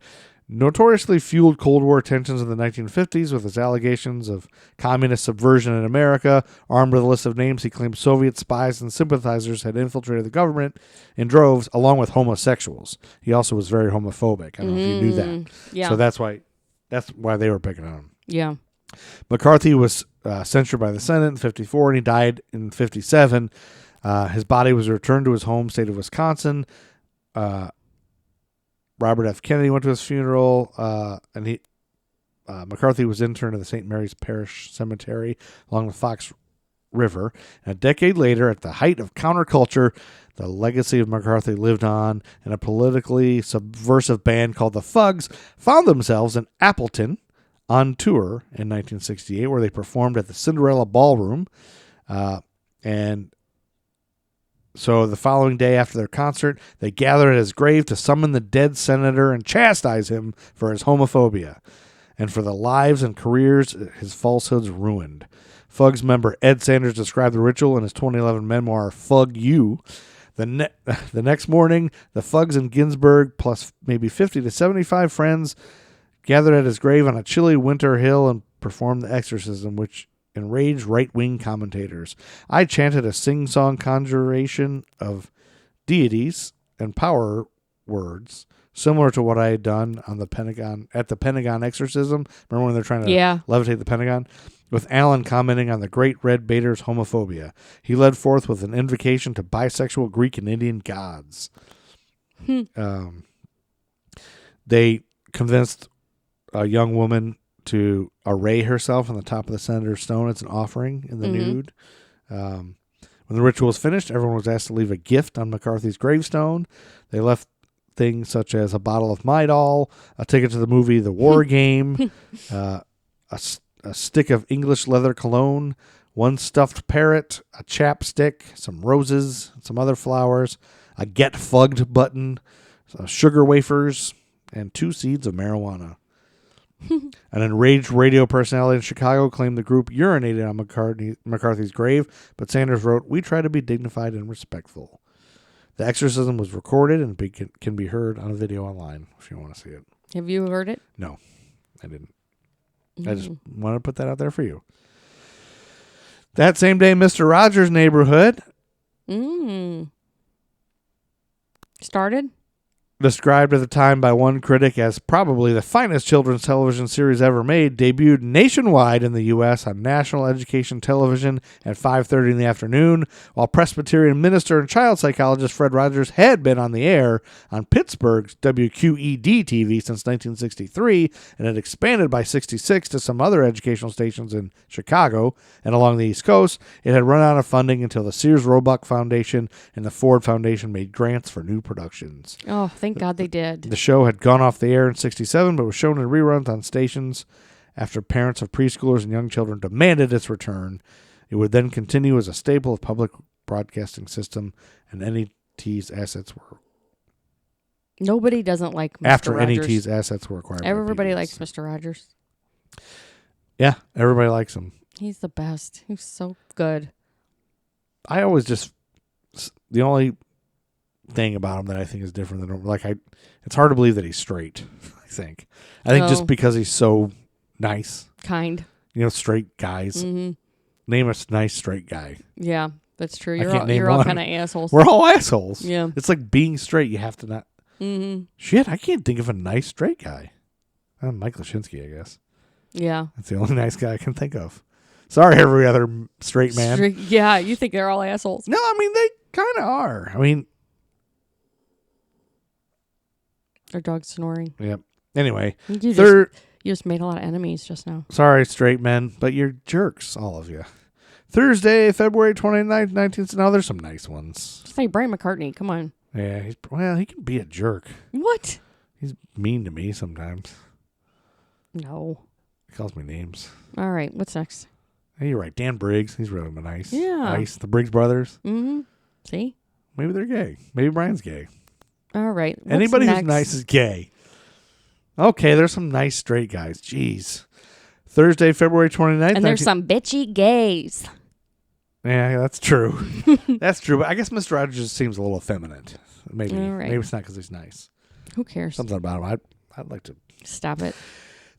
notoriously fueled Cold War tensions in the 1950s with his allegations of communist subversion in America. Armed with a list of names, he claimed Soviet spies and sympathizers had infiltrated the government in droves, along with homosexuals. He also was very homophobic. I don't know if you knew that. Yeah. So that's why they were picking on him. Yeah. McCarthy was censured by the Senate in 1954, and he died in 1957. His body was returned to his home state of Wisconsin. Robert F. Kennedy went to his funeral, and McCarthy was interned in the St. Mary's Parish Cemetery along the Fox River. And a decade later, at the height of counterculture, the legacy of McCarthy lived on, and a politically subversive band called the Fugs found themselves in Appleton on tour in 1968, where they performed at the Cinderella Ballroom. And so the following day after their concert, they gathered at his grave to summon the dead senator and chastise him for his homophobia and for the lives and careers his falsehoods ruined. Fugs member Ed Sanders described the ritual in his 2011 memoir, Fug You. The next morning, the Fugs and Ginsburg, plus maybe 50 to 75 friends, gathered at his grave on a chilly winter hill and performed the exorcism, which enraged right-wing commentators. I chanted a sing-song conjuration of deities and power words, similar to what I had done on the Pentagon at the Pentagon exorcism. Remember when they're trying to levitate the Pentagon? With Allen commenting on the Great Red Baiter's homophobia. He led forth with an invocation to bisexual Greek and Indian gods. They convinced a young woman to array herself on the top of the Senator's stone. It's an offering in the nude. When the ritual was finished, everyone was asked to leave a gift on McCarthy's gravestone. They left things such as a bottle of Midol, a ticket to the movie The War Game, a stick of English leather cologne, one stuffed parrot, a chapstick, some roses, some other flowers, a Get Fugged button, sugar wafers, and 2 seeds of marijuana. An enraged radio personality in Chicago claimed the group urinated on McCarthy's grave, but Sanders wrote, "We try to be dignified and respectful." The exorcism was recorded and can be heard on a video online if you want to see it. Have you heard it? No, I didn't. I just wanted to put that out there for you. That same day, Mr. Rogers' Neighborhood started? Described at the time by one critic as probably the finest children's television series ever made, debuted nationwide in the U.S. on national education television at 5:30 in the afternoon, while Presbyterian minister and child psychologist Fred Rogers had been on the air on Pittsburgh's WQED TV since 1963 and had expanded by 66 to some other educational stations in Chicago and along the East Coast. It had run out of funding until the Sears Roebuck Foundation and the Ford Foundation made grants for new productions. Oh, thank God they did. The show had gone off the air in 1967, but was shown in reruns on stations after parents of preschoolers and young children demanded its return. It would then continue as a staple of public broadcasting system, and NET's assets were Nobody doesn't like Mr. After Rogers. NET's assets were acquired. by Everybody PBS. likes Mr. Rogers. Yeah, everybody likes him. He's the best. He's so good. I always just the only thing about him that I think is different than it's hard to believe that he's straight. I think just because he's so nice, Kind. Straight guys. Mm-hmm. Name a nice straight guy. Yeah, that's true. can't name You're all one. kind of assholes. We're all assholes. Yeah. It's like being straight. You have to not. Mm-hmm. Shit, I can't think of a nice straight guy. Mike Lashinsky, I guess. Yeah. That's the only nice guy I can think of. Sorry, every other straight man. Yeah, you think they're all assholes. No, I mean, they kind of are. I mean, Our dog's snoring. yep. Anyway, You just made a lot of enemies just now. sorry, straight men, but you're jerks, all of you. Thursday, February 29th, 19th. Now, there's some nice ones. Just like Brian McCartney. Come on. Yeah, he can be a jerk. What? He's mean to me sometimes. No. He calls me names. All right. What's next? Hey, you're right. Dan Briggs, he's really nice. Yeah. Nice. The Briggs brothers. Mm-hmm. See? Maybe they're gay. Maybe Brian's gay. All right. What's Anybody next? who's nice is gay. Okay, there's some nice straight guys. Jeez. Thursday, February 29th. And there's some bitchy gays. Yeah, that's true. That's true. But I guess Mr. Rogers just seems a little effeminate. Maybe. All right. Maybe it's not because he's nice. Who cares? Something about him. I'd like to. Stop it.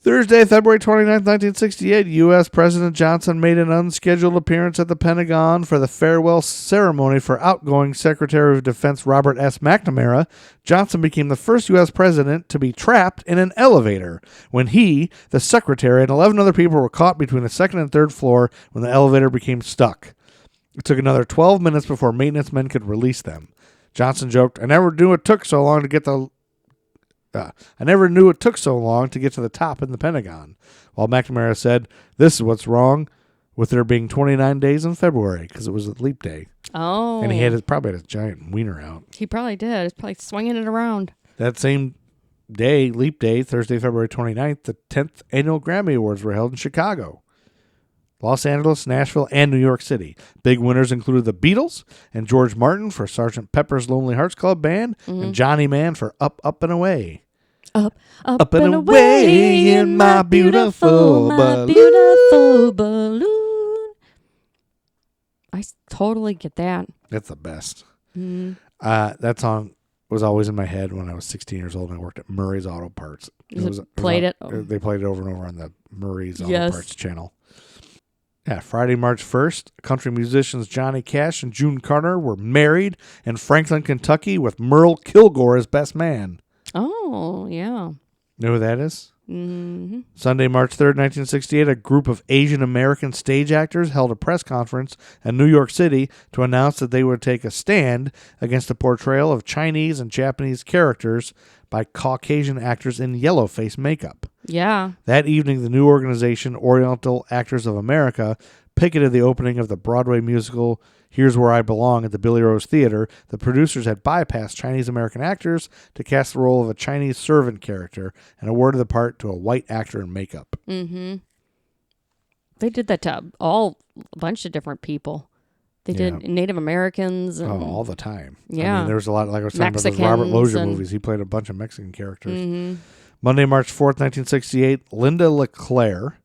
Thursday, February 29th, 1968, U.S. President Johnson made an unscheduled appearance at the Pentagon for the farewell ceremony for outgoing Secretary of Defense Robert S. McNamara. Johnson became the first U.S. president to be trapped in an elevator when he, the secretary, and 11 other people were caught between the second and third floor when the elevator became stuck. It took another 12 minutes before maintenance men could release them. Johnson joked, I never knew it took so long to get to the top in the Pentagon. While McNamara said, this is what's wrong with there being 29 days in February, because it was a leap day. Oh. And he probably had his giant wiener out. He probably did. He's probably swinging it around. That same day, leap day, Thursday, February 29th, the 10th annual Grammy Awards were held in Chicago, Los Angeles, Nashville, and New York City. Big winners included the Beatles and George Martin for Sgt. Pepper's Lonely Hearts Club Band and Johnny Mann for Up, Up, and Away. Up and away in my beautiful balloon. I totally get that. That's the best. Mm. That song was always in my head when I was 16 years old and I worked at Murray's Auto Parts. They played it over and over on the Murray's Auto Yes. Parts channel. Yeah, Friday, March 1st, country musicians Johnny Cash and June Carter were married in Franklin, Kentucky with Merle Kilgore as best man. Oh, yeah. Know who that is? Mm-hmm. Sunday, March 3rd, 1968, a group of Asian American stage actors held a press conference in New York City to announce that they would take a stand against the portrayal of Chinese and Japanese characters by Caucasian actors in yellow face makeup. Yeah. That evening, the new organization, Oriental Actors of America, picketed the opening of the Broadway musical Here's Where I Belong at the Billy Rose Theater. The producers had bypassed Chinese-American actors to cast the role of a Chinese servant character and awarded the part to a white actor in makeup. Mm-hmm. They did that to a bunch of different people. They did Native Americans. And, all the time. Yeah. I mean, there was a lot, like I was talking about those Robert Lozier movies. He played a bunch of Mexican characters. Mm-hmm. Monday, March 4th, 1968, Linda LeClaire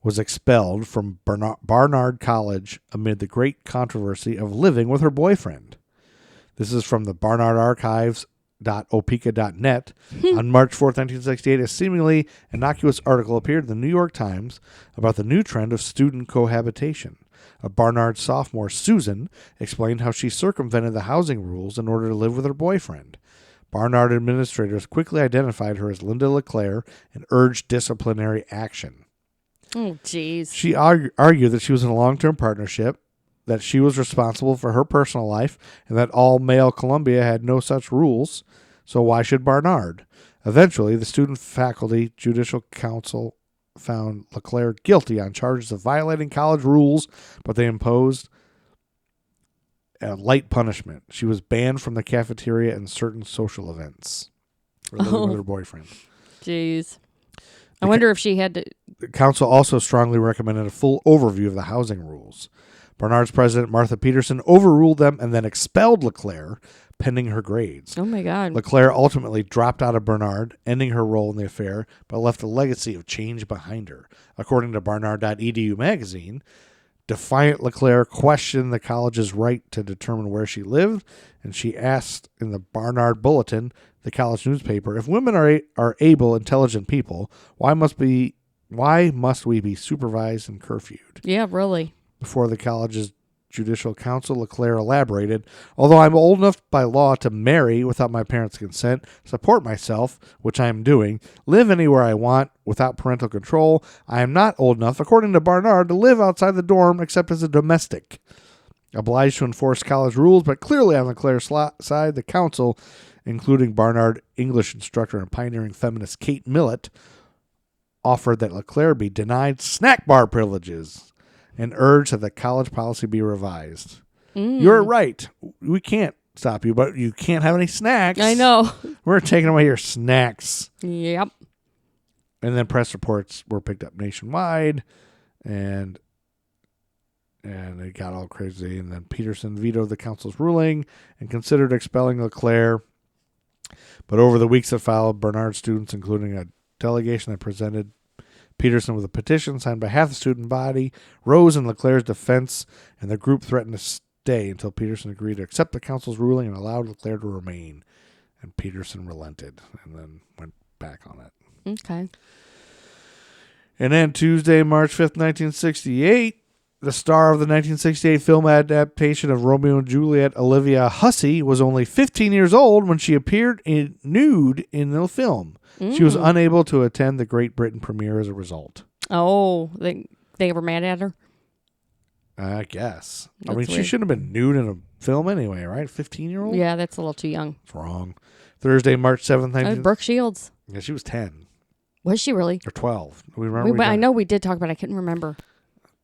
was expelled from Barnard College amid the great controversy of living with her boyfriend. This is from the barnardarchives.opeka.net. On March 4th, 1968, a seemingly innocuous article appeared in the New York Times about the new trend of student cohabitation. A Barnard sophomore, Susan, explained how she circumvented the housing rules in order to live with her boyfriend. Barnard administrators quickly identified her as Linda LeClaire and urged disciplinary action. Oh, jeez. She argued that she was in a long-term partnership, that she was responsible for her personal life, and that all-male Columbia had no such rules, so why should Barnard? Eventually, the Student-Faculty Judicial Council found LeClaire guilty on charges of violating college rules, but they imposed a light punishment. She was banned from the cafeteria and certain social events for living with her boyfriend. Jeez. I wonder if she had to... The council also strongly recommended a full overview of the housing rules. Bernard's president, Martha Peterson, overruled them and then expelled LeClaire, pending her grades. Oh, my God. LeClaire ultimately dropped out of Bernard, ending her role in the affair, but left a legacy of change behind her. According to Barnard.edu magazine, defiant LeClaire questioned the college's right to determine where she lived, and she asked in the Barnard Bulletin, the college newspaper, if women are able, intelligent people, why must we be supervised and curfewed? Yeah, really. Before the college's Judicial Council, LeClaire elaborated, although I'm old enough by law to marry without my parents' consent, support myself, which I am doing, live anywhere I want without parental control, I am not old enough, according to Barnard, to live outside the dorm except as a domestic. Obliged to enforce college rules, but clearly on LeClaire's side, the council, including Barnard English instructor and pioneering feminist Kate Millett, offered that LeClaire be denied snack bar privileges and urged that the college policy be revised. You're right. We can't stop you, but you can't have any snacks. I know. We're taking away your snacks. Yep. And then press reports were picked up nationwide, and it got all crazy. And then Peterson vetoed the council's ruling and considered expelling LeClaire. But over the weeks that followed, Bernard students, including a delegation that presented Peterson with a petition signed by half the student body, rose in LeClaire's defense, and the group threatened to stay until Peterson agreed to accept the council's ruling and allowed LeClaire to remain. And Peterson relented and then went back on it. Okay. And then Tuesday, March 5th, 1968, the star of the 1968 film adaptation of Romeo and Juliet, Olivia Hussey, was only 15 years old when she appeared nude in the film. She was unable to attend the Great Britain premiere as a result. Oh, they were mad at her? I guess. That's I mean, she weird. shouldn't have been nude in a film anyway, right? 15-year-old? Yeah, that's a little too young. It's wrong. Thursday, March 7th, That was Brooke Shields. Yeah, she was 10 Was she really? or 12. We remember. I know we did talk about it. I couldn't remember.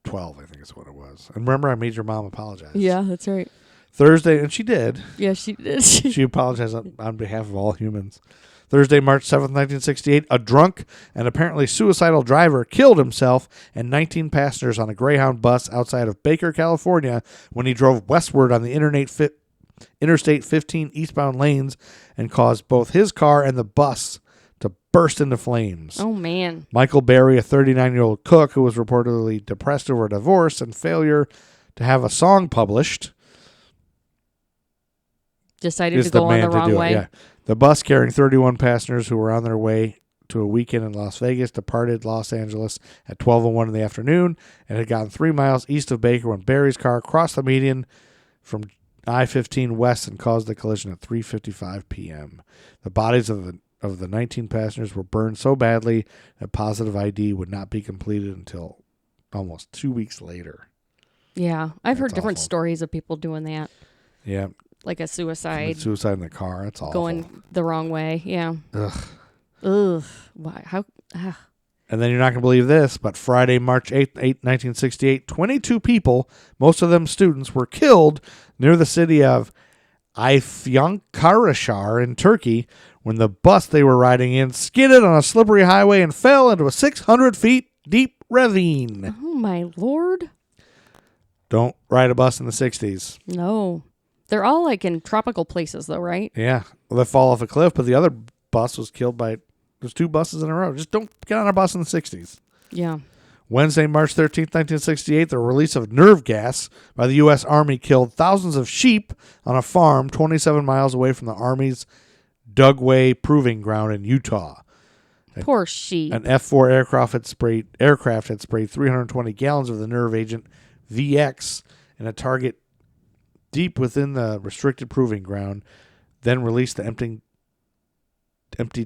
12, I think is what it was. And remember, I made your mom apologize. Yeah, that's right. Thursday, and she did. Yeah, she did. She apologized on behalf of all humans. Thursday, March 7th, 1968, a drunk and apparently suicidal driver killed himself and 19 passengers on a Greyhound bus outside of Baker, California, when he drove westward on the Interstate 15 eastbound lanes and caused both his car and the bus to burst into flames. Oh, man. Michael Berry, a 39-year-old cook who was reportedly depressed over a divorce and failure to have a song published, Decided to go on the wrong way. Yeah. The bus carrying 31 passengers who were on their way to a weekend in Las Vegas departed Los Angeles at 12:01 in the afternoon and had gotten 3 miles east of Baker when Barry's car crossed the median from I-15 west and caused the collision at 3:55 p.m. The bodies of the 19 passengers were burned so badly that positive ID would not be completed until almost 2 weeks later. Yeah, I've heard That's different awful. stories of people doing that. Yeah. Like a suicide. Suicide in the car. That's awful. Going the wrong way. Yeah. Ugh. Ugh. Why? How? And then you're not going to believe this, but Friday, March 8th, 1968, 22 people, most of them students, were killed near the city of Afyonkarahisar in Turkey when the bus they were riding in skidded on a slippery highway and fell into a 600 feet deep ravine. Oh, my Lord. Don't ride a bus in the 60s. No. They're all like in tropical places, though, right? Yeah. Well, they fall off a cliff, but the other bus was killed by... There's 2 buses in a row. Just don't get on a bus in the 60s. Yeah. Wednesday, March 13th, 1968, the release of nerve gas by the U.S. Army killed thousands of sheep on a farm 27 miles away from the Army's Dugway Proving Ground in Utah. Poor sheep. An F-4 aircraft had sprayed 320 gallons of the nerve agent VX in a target deep within the restricted proving ground, then released the emptied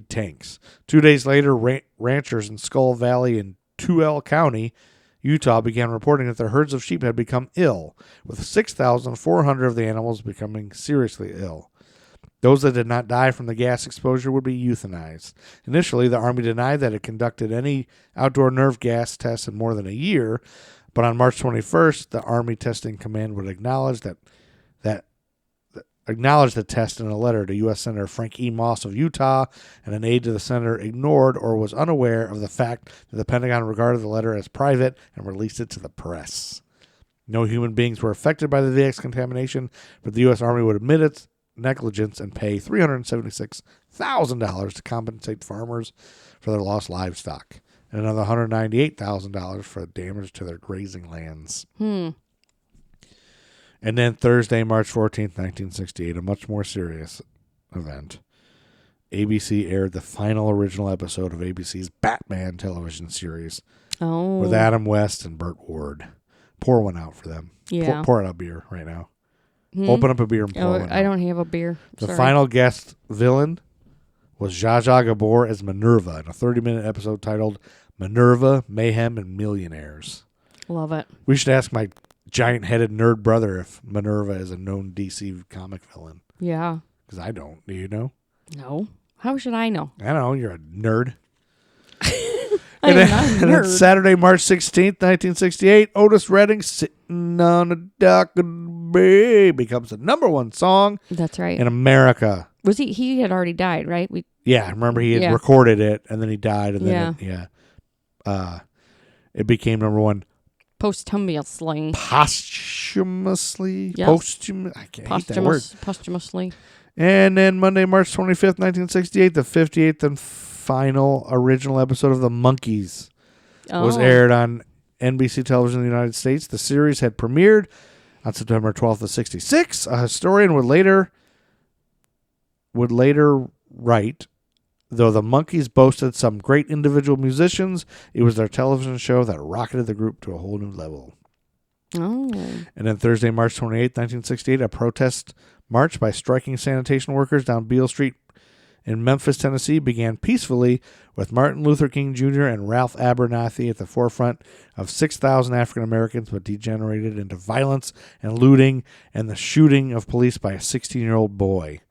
tanks. 2 days later, ranchers in Skull Valley in Tuel County, Utah, began reporting that their herds of sheep had become ill, with 6,400 of the animals becoming seriously ill. Those that did not die from the gas exposure would be euthanized. Initially, the Army denied that it conducted any outdoor nerve gas tests in more than a year, but on March 21st, the Army Testing Command would acknowledge the test in a letter to U.S. Senator Frank E. Moss of Utah, and an aide to the senator ignored or was unaware of the fact that the Pentagon regarded the letter as private and released it to the press. No human beings were affected by the VX contamination, but the U.S. Army would admit its negligence and pay $376,000 to compensate farmers for their lost livestock, and another $198,000 for damage to their grazing lands. And then Thursday, March 14th, 1968, a much more serious event. ABC aired the final original episode of ABC's Batman television series with Adam West and Burt Ward. Pour one out for them. Yeah. Pour out a beer right now. Open up a beer and pour one out. I don't have a beer. The Sorry. final guest villain was Zsa Zsa Gabor as Minerva in a 30-minute episode titled Minerva, Mayhem, and Millionaires. Love it. We should ask my giant-headed nerd brother if Minerva is a known DC comic villain. Yeah. Because I don't. Do you know? No. How should I know? I don't know. You're a nerd. I am not a And then nerd. Saturday, March 16th, 1968, Otis Redding, Sitting on a Dock of the Bay, becomes the #1 song That's right. in America. Was he had already died, right? Yeah, remember he had Yeah. recorded it, and then he died, and then it became #1 Posthumously. posthumously. Yes. I can't hate that word. Posthumously. And then Monday, March 25th, 1968, the 58th and final original episode of The Monkees was aired on NBC television in the United States. The series had premiered on September 12th of 66. A historian would later write, though the Monkees boasted some great individual musicians, it was their television show that rocketed the group to a whole new level. Oh. And then Thursday, March 28th, 1968, a protest march by striking sanitation workers down Beale Street in Memphis, Tennessee, began peacefully with Martin Luther King Jr. and Ralph Abernathy at the forefront of 6,000 African Americans, but degenerated into violence and looting and the shooting of police by a 16-year-old boy.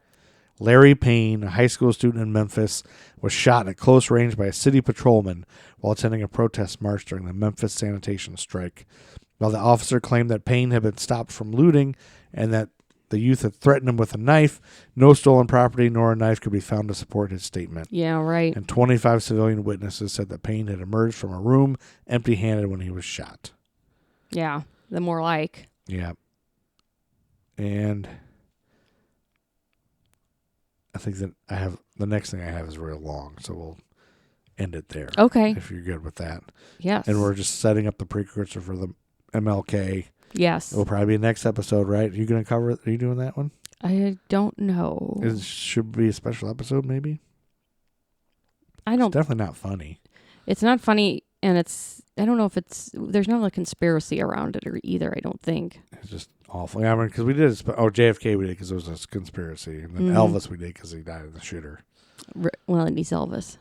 Larry Payne, a high school student in Memphis, was shot at close range by a city patrolman while attending a protest march during the Memphis sanitation strike. While the officer claimed that Payne had been stopped from looting and that the youth had threatened him with a knife, no stolen property nor a knife could be found to support his statement. Yeah, right. And 25 civilian witnesses said that Payne had emerged from a room empty-handed when he was shot. Yeah, the more like. Yeah. And I think that the next thing I have is real long, so we'll end it there. Okay. If you're good with that. Yes. And we're just setting up the precursor for the MLK. Yes. It'll probably be next episode, right? Are you going to cover it? Are you doing that one? I don't know. It should be a special episode, maybe? I don't. It's definitely not funny. It's not funny, and I don't know if there's not a conspiracy around it either, I don't think. It's just awful. Yeah, I mean, because we did, JFK we did because it was a conspiracy. And then Elvis we did because he died in the shooter. Well, and he's Elvis.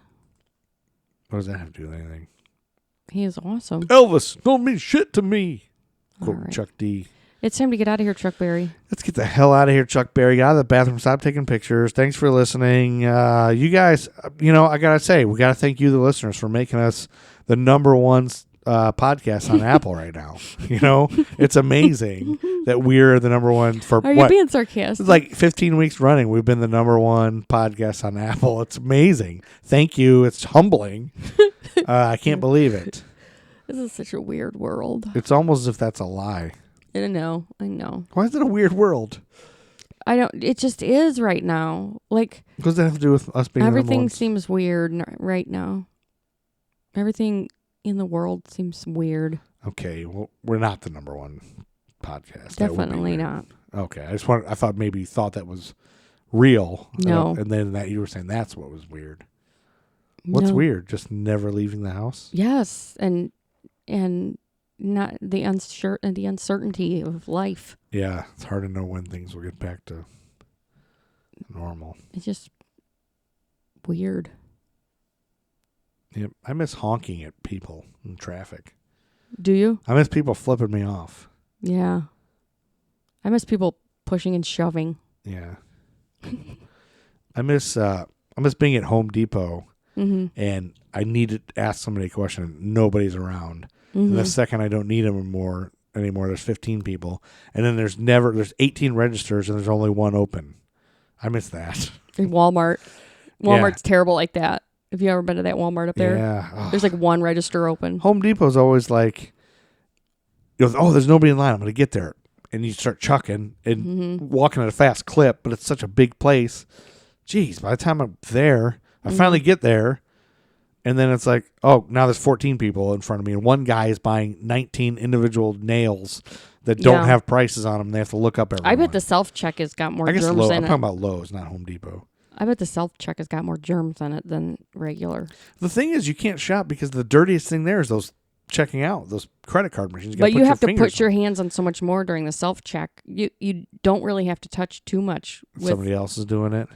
What does that have to do with anything? He is awesome. Elvis don't mean shit to me. All Quote right. Chuck D. It's time to get out of here, Chuck Berry. Let's get the hell out of here, Chuck Berry. Get out of the bathroom. Stop taking pictures. Thanks for listening. You guys, I got to say, we got to thank you, the listeners, for making us the #1 podcast on Apple right now. It's amazing that we're the #1 for Are you being sarcastic? It's like 15 weeks running. We've been the #1 podcast on Apple. It's amazing. Thank you. It's humbling. I can't believe it. This is such a weird world. It's almost as if that's a lie. I know. Why is it a weird world? It just is right now. Like, What does that have to do with us being everything #1? seems weird right now. Everything in the world seems weird. Okay, well, we're not the #1 podcast. That would be Definitely weird. not. Okay, I thought maybe you thought that was real. No. And then that you were saying that's what was weird. What's No. weird? Just never leaving the house? Yes, and not the uncertainty of life. Yeah, it's hard to know when things will get back to normal. It's just weird. Yep, I miss honking at people in traffic. Do you? I miss people flipping me off. Yeah. I miss people pushing and shoving. Yeah. I miss being at Home Depot and I need to ask somebody a question and nobody's around. And the second I don't need them anymore, there's 15 people. And then there's 18 registers and there's only one open. I miss that. In Walmart. Walmart's terrible like that. Have you ever been to that Walmart up there? Yeah. There's like one register open. Home Depot's always like, you know, oh, there's nobody in line. I'm going to get there. And you start chucking and walking at a fast clip, but it's such a big place. Jeez, by the time I'm there, I finally get there, and then it's like, oh, now there's 14 people in front of me, and one guy is buying 19 individual nails that don't have prices on them. They have to look up everyone. I bet the self-check has got more germs in it. I'm talking about Lowe's, not Home Depot. I bet the self-check has got more germs in it than regular. The thing is, you can't shop because the dirtiest thing there is those checking out, those credit card machines. But you have to put your hands on so much more during the self-check. You don't really have to touch too much. Somebody else is doing it.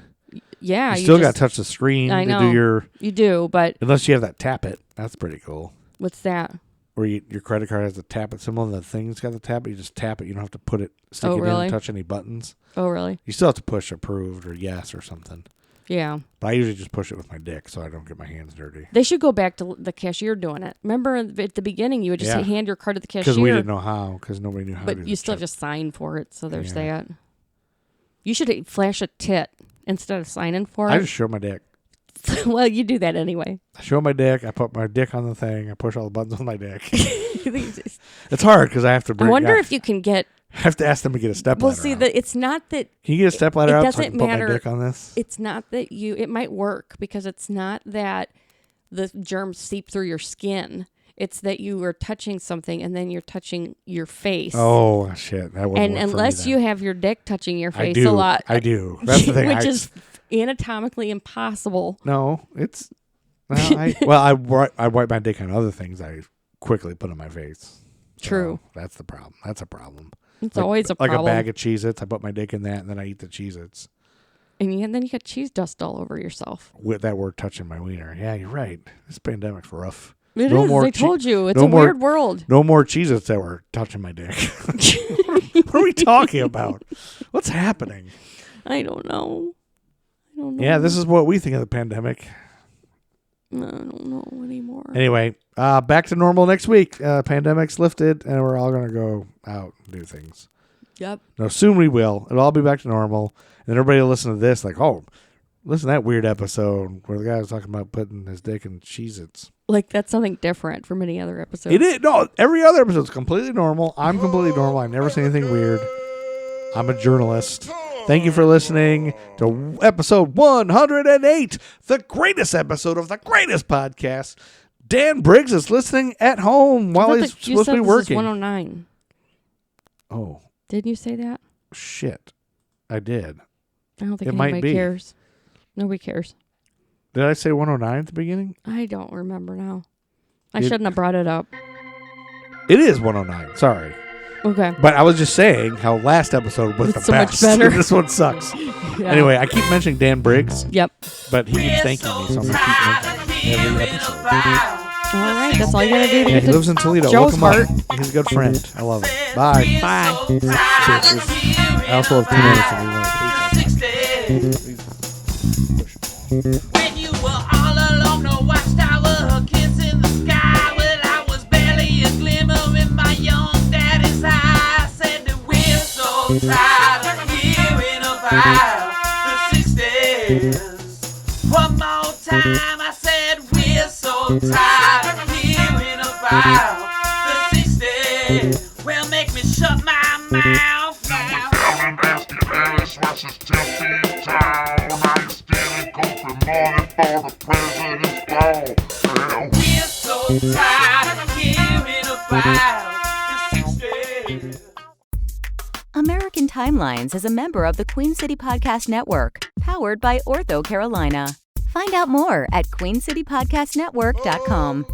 Yeah. You still got to touch the screen to do your... You do, but... Unless you have that tap it. That's pretty cool. What's that? Where your credit card has the tap it symbol and the thing's got the tap it. You just tap it. You don't have to stick it in and touch any buttons. Oh, really? You still have to push approved or yes or something. Yeah. But I usually just push it with my dick so I don't get my hands dirty. They should go back to the cashier doing it. Remember at the beginning, you would just hand your card to the cashier. Because we didn't know how, because nobody knew how to do But you still have to sign for it, so there's that. You should flash a tit instead of signing for it. I just show my dick. Well, you do that anyway. I show my dick. I put my dick on the thing. I push all the buttons on my dick. It's hard because I have to I wonder if you can get... I have to ask them to get a stepladder. Well, see, out. it's not that... Can you get a stepladder out so I can put matter. my dick on this? It's not that you... It might work because it's not that the germs seep through your skin. It's that you are touching something and then you're touching your face. Oh, shit. That wouldn't work unless for me you have your dick touching your face a lot. I do. That's the thing. Which is anatomically impossible. No, it's... I wipe my dick on other things I quickly put on my face. True. So that's the problem. That's a problem. It's always a problem. Like a bag of Cheez-Its. I put my dick in that, and then I eat the Cheez-Its. And then you got cheese dust all over yourself. With that word touching my wiener. Yeah, you're right. This pandemic's rough. It is. I told you. It's a weird world. No more Cheez-Its that were touching my dick. What are we talking about? What's happening? I don't know. Yeah, this is what we think of the pandemic. I don't know anymore. Anyway, back to normal next week. Pandemic's lifted, and we're all going to go out and do things. Yep. No, soon we will. It'll all be back to normal. And everybody will listen to this like, oh, listen to that weird episode where the guy was talking about putting his dick in Cheez-Its. Like, that's something different from any other episode. It is. No, every other episode is completely normal. I'm completely normal. I never say anything weird. I'm a journalist. Thank you for listening to episode 108, the greatest episode of the greatest podcast. Dan Briggs is listening at home while he's supposed to be working. 109. Oh. Didn't you say that? Shit. I did. I don't think anybody cares. Nobody cares. Did I say 109 at the beginning? I don't remember now. I shouldn't have brought it up. It is 109. Sorry. Okay. But I was just saying how last episode was the so best. Much better. This one sucks. Yeah. Anyway, I keep mentioning Dan Briggs. Yep. But he keeps thanking me, so I'm going to keep mentioning every episode. All right. That's all you got to do to get he lives in Toledo. Joe's Look him heart. up. He's a good friend. I love it. Bye. Bye. Bitches. I also have 2 minutes and we want to When you were all along the watchtower, kissing the sky, well, I was barely a glimmer in my young daddy's eye. I said that we're so tired of hearing about the 60s. One more time, I said we're so tired of hearing about the 60s. Well, make me shut my mouth now. Alice was his tempting town. Now you're stealing gold money for the president's ball. We're so tired of hearing about the 60s. American Timelines is a member of the Queen City Podcast Network, powered by Ortho Carolina. Find out more at queencitypodcastnetwork.com.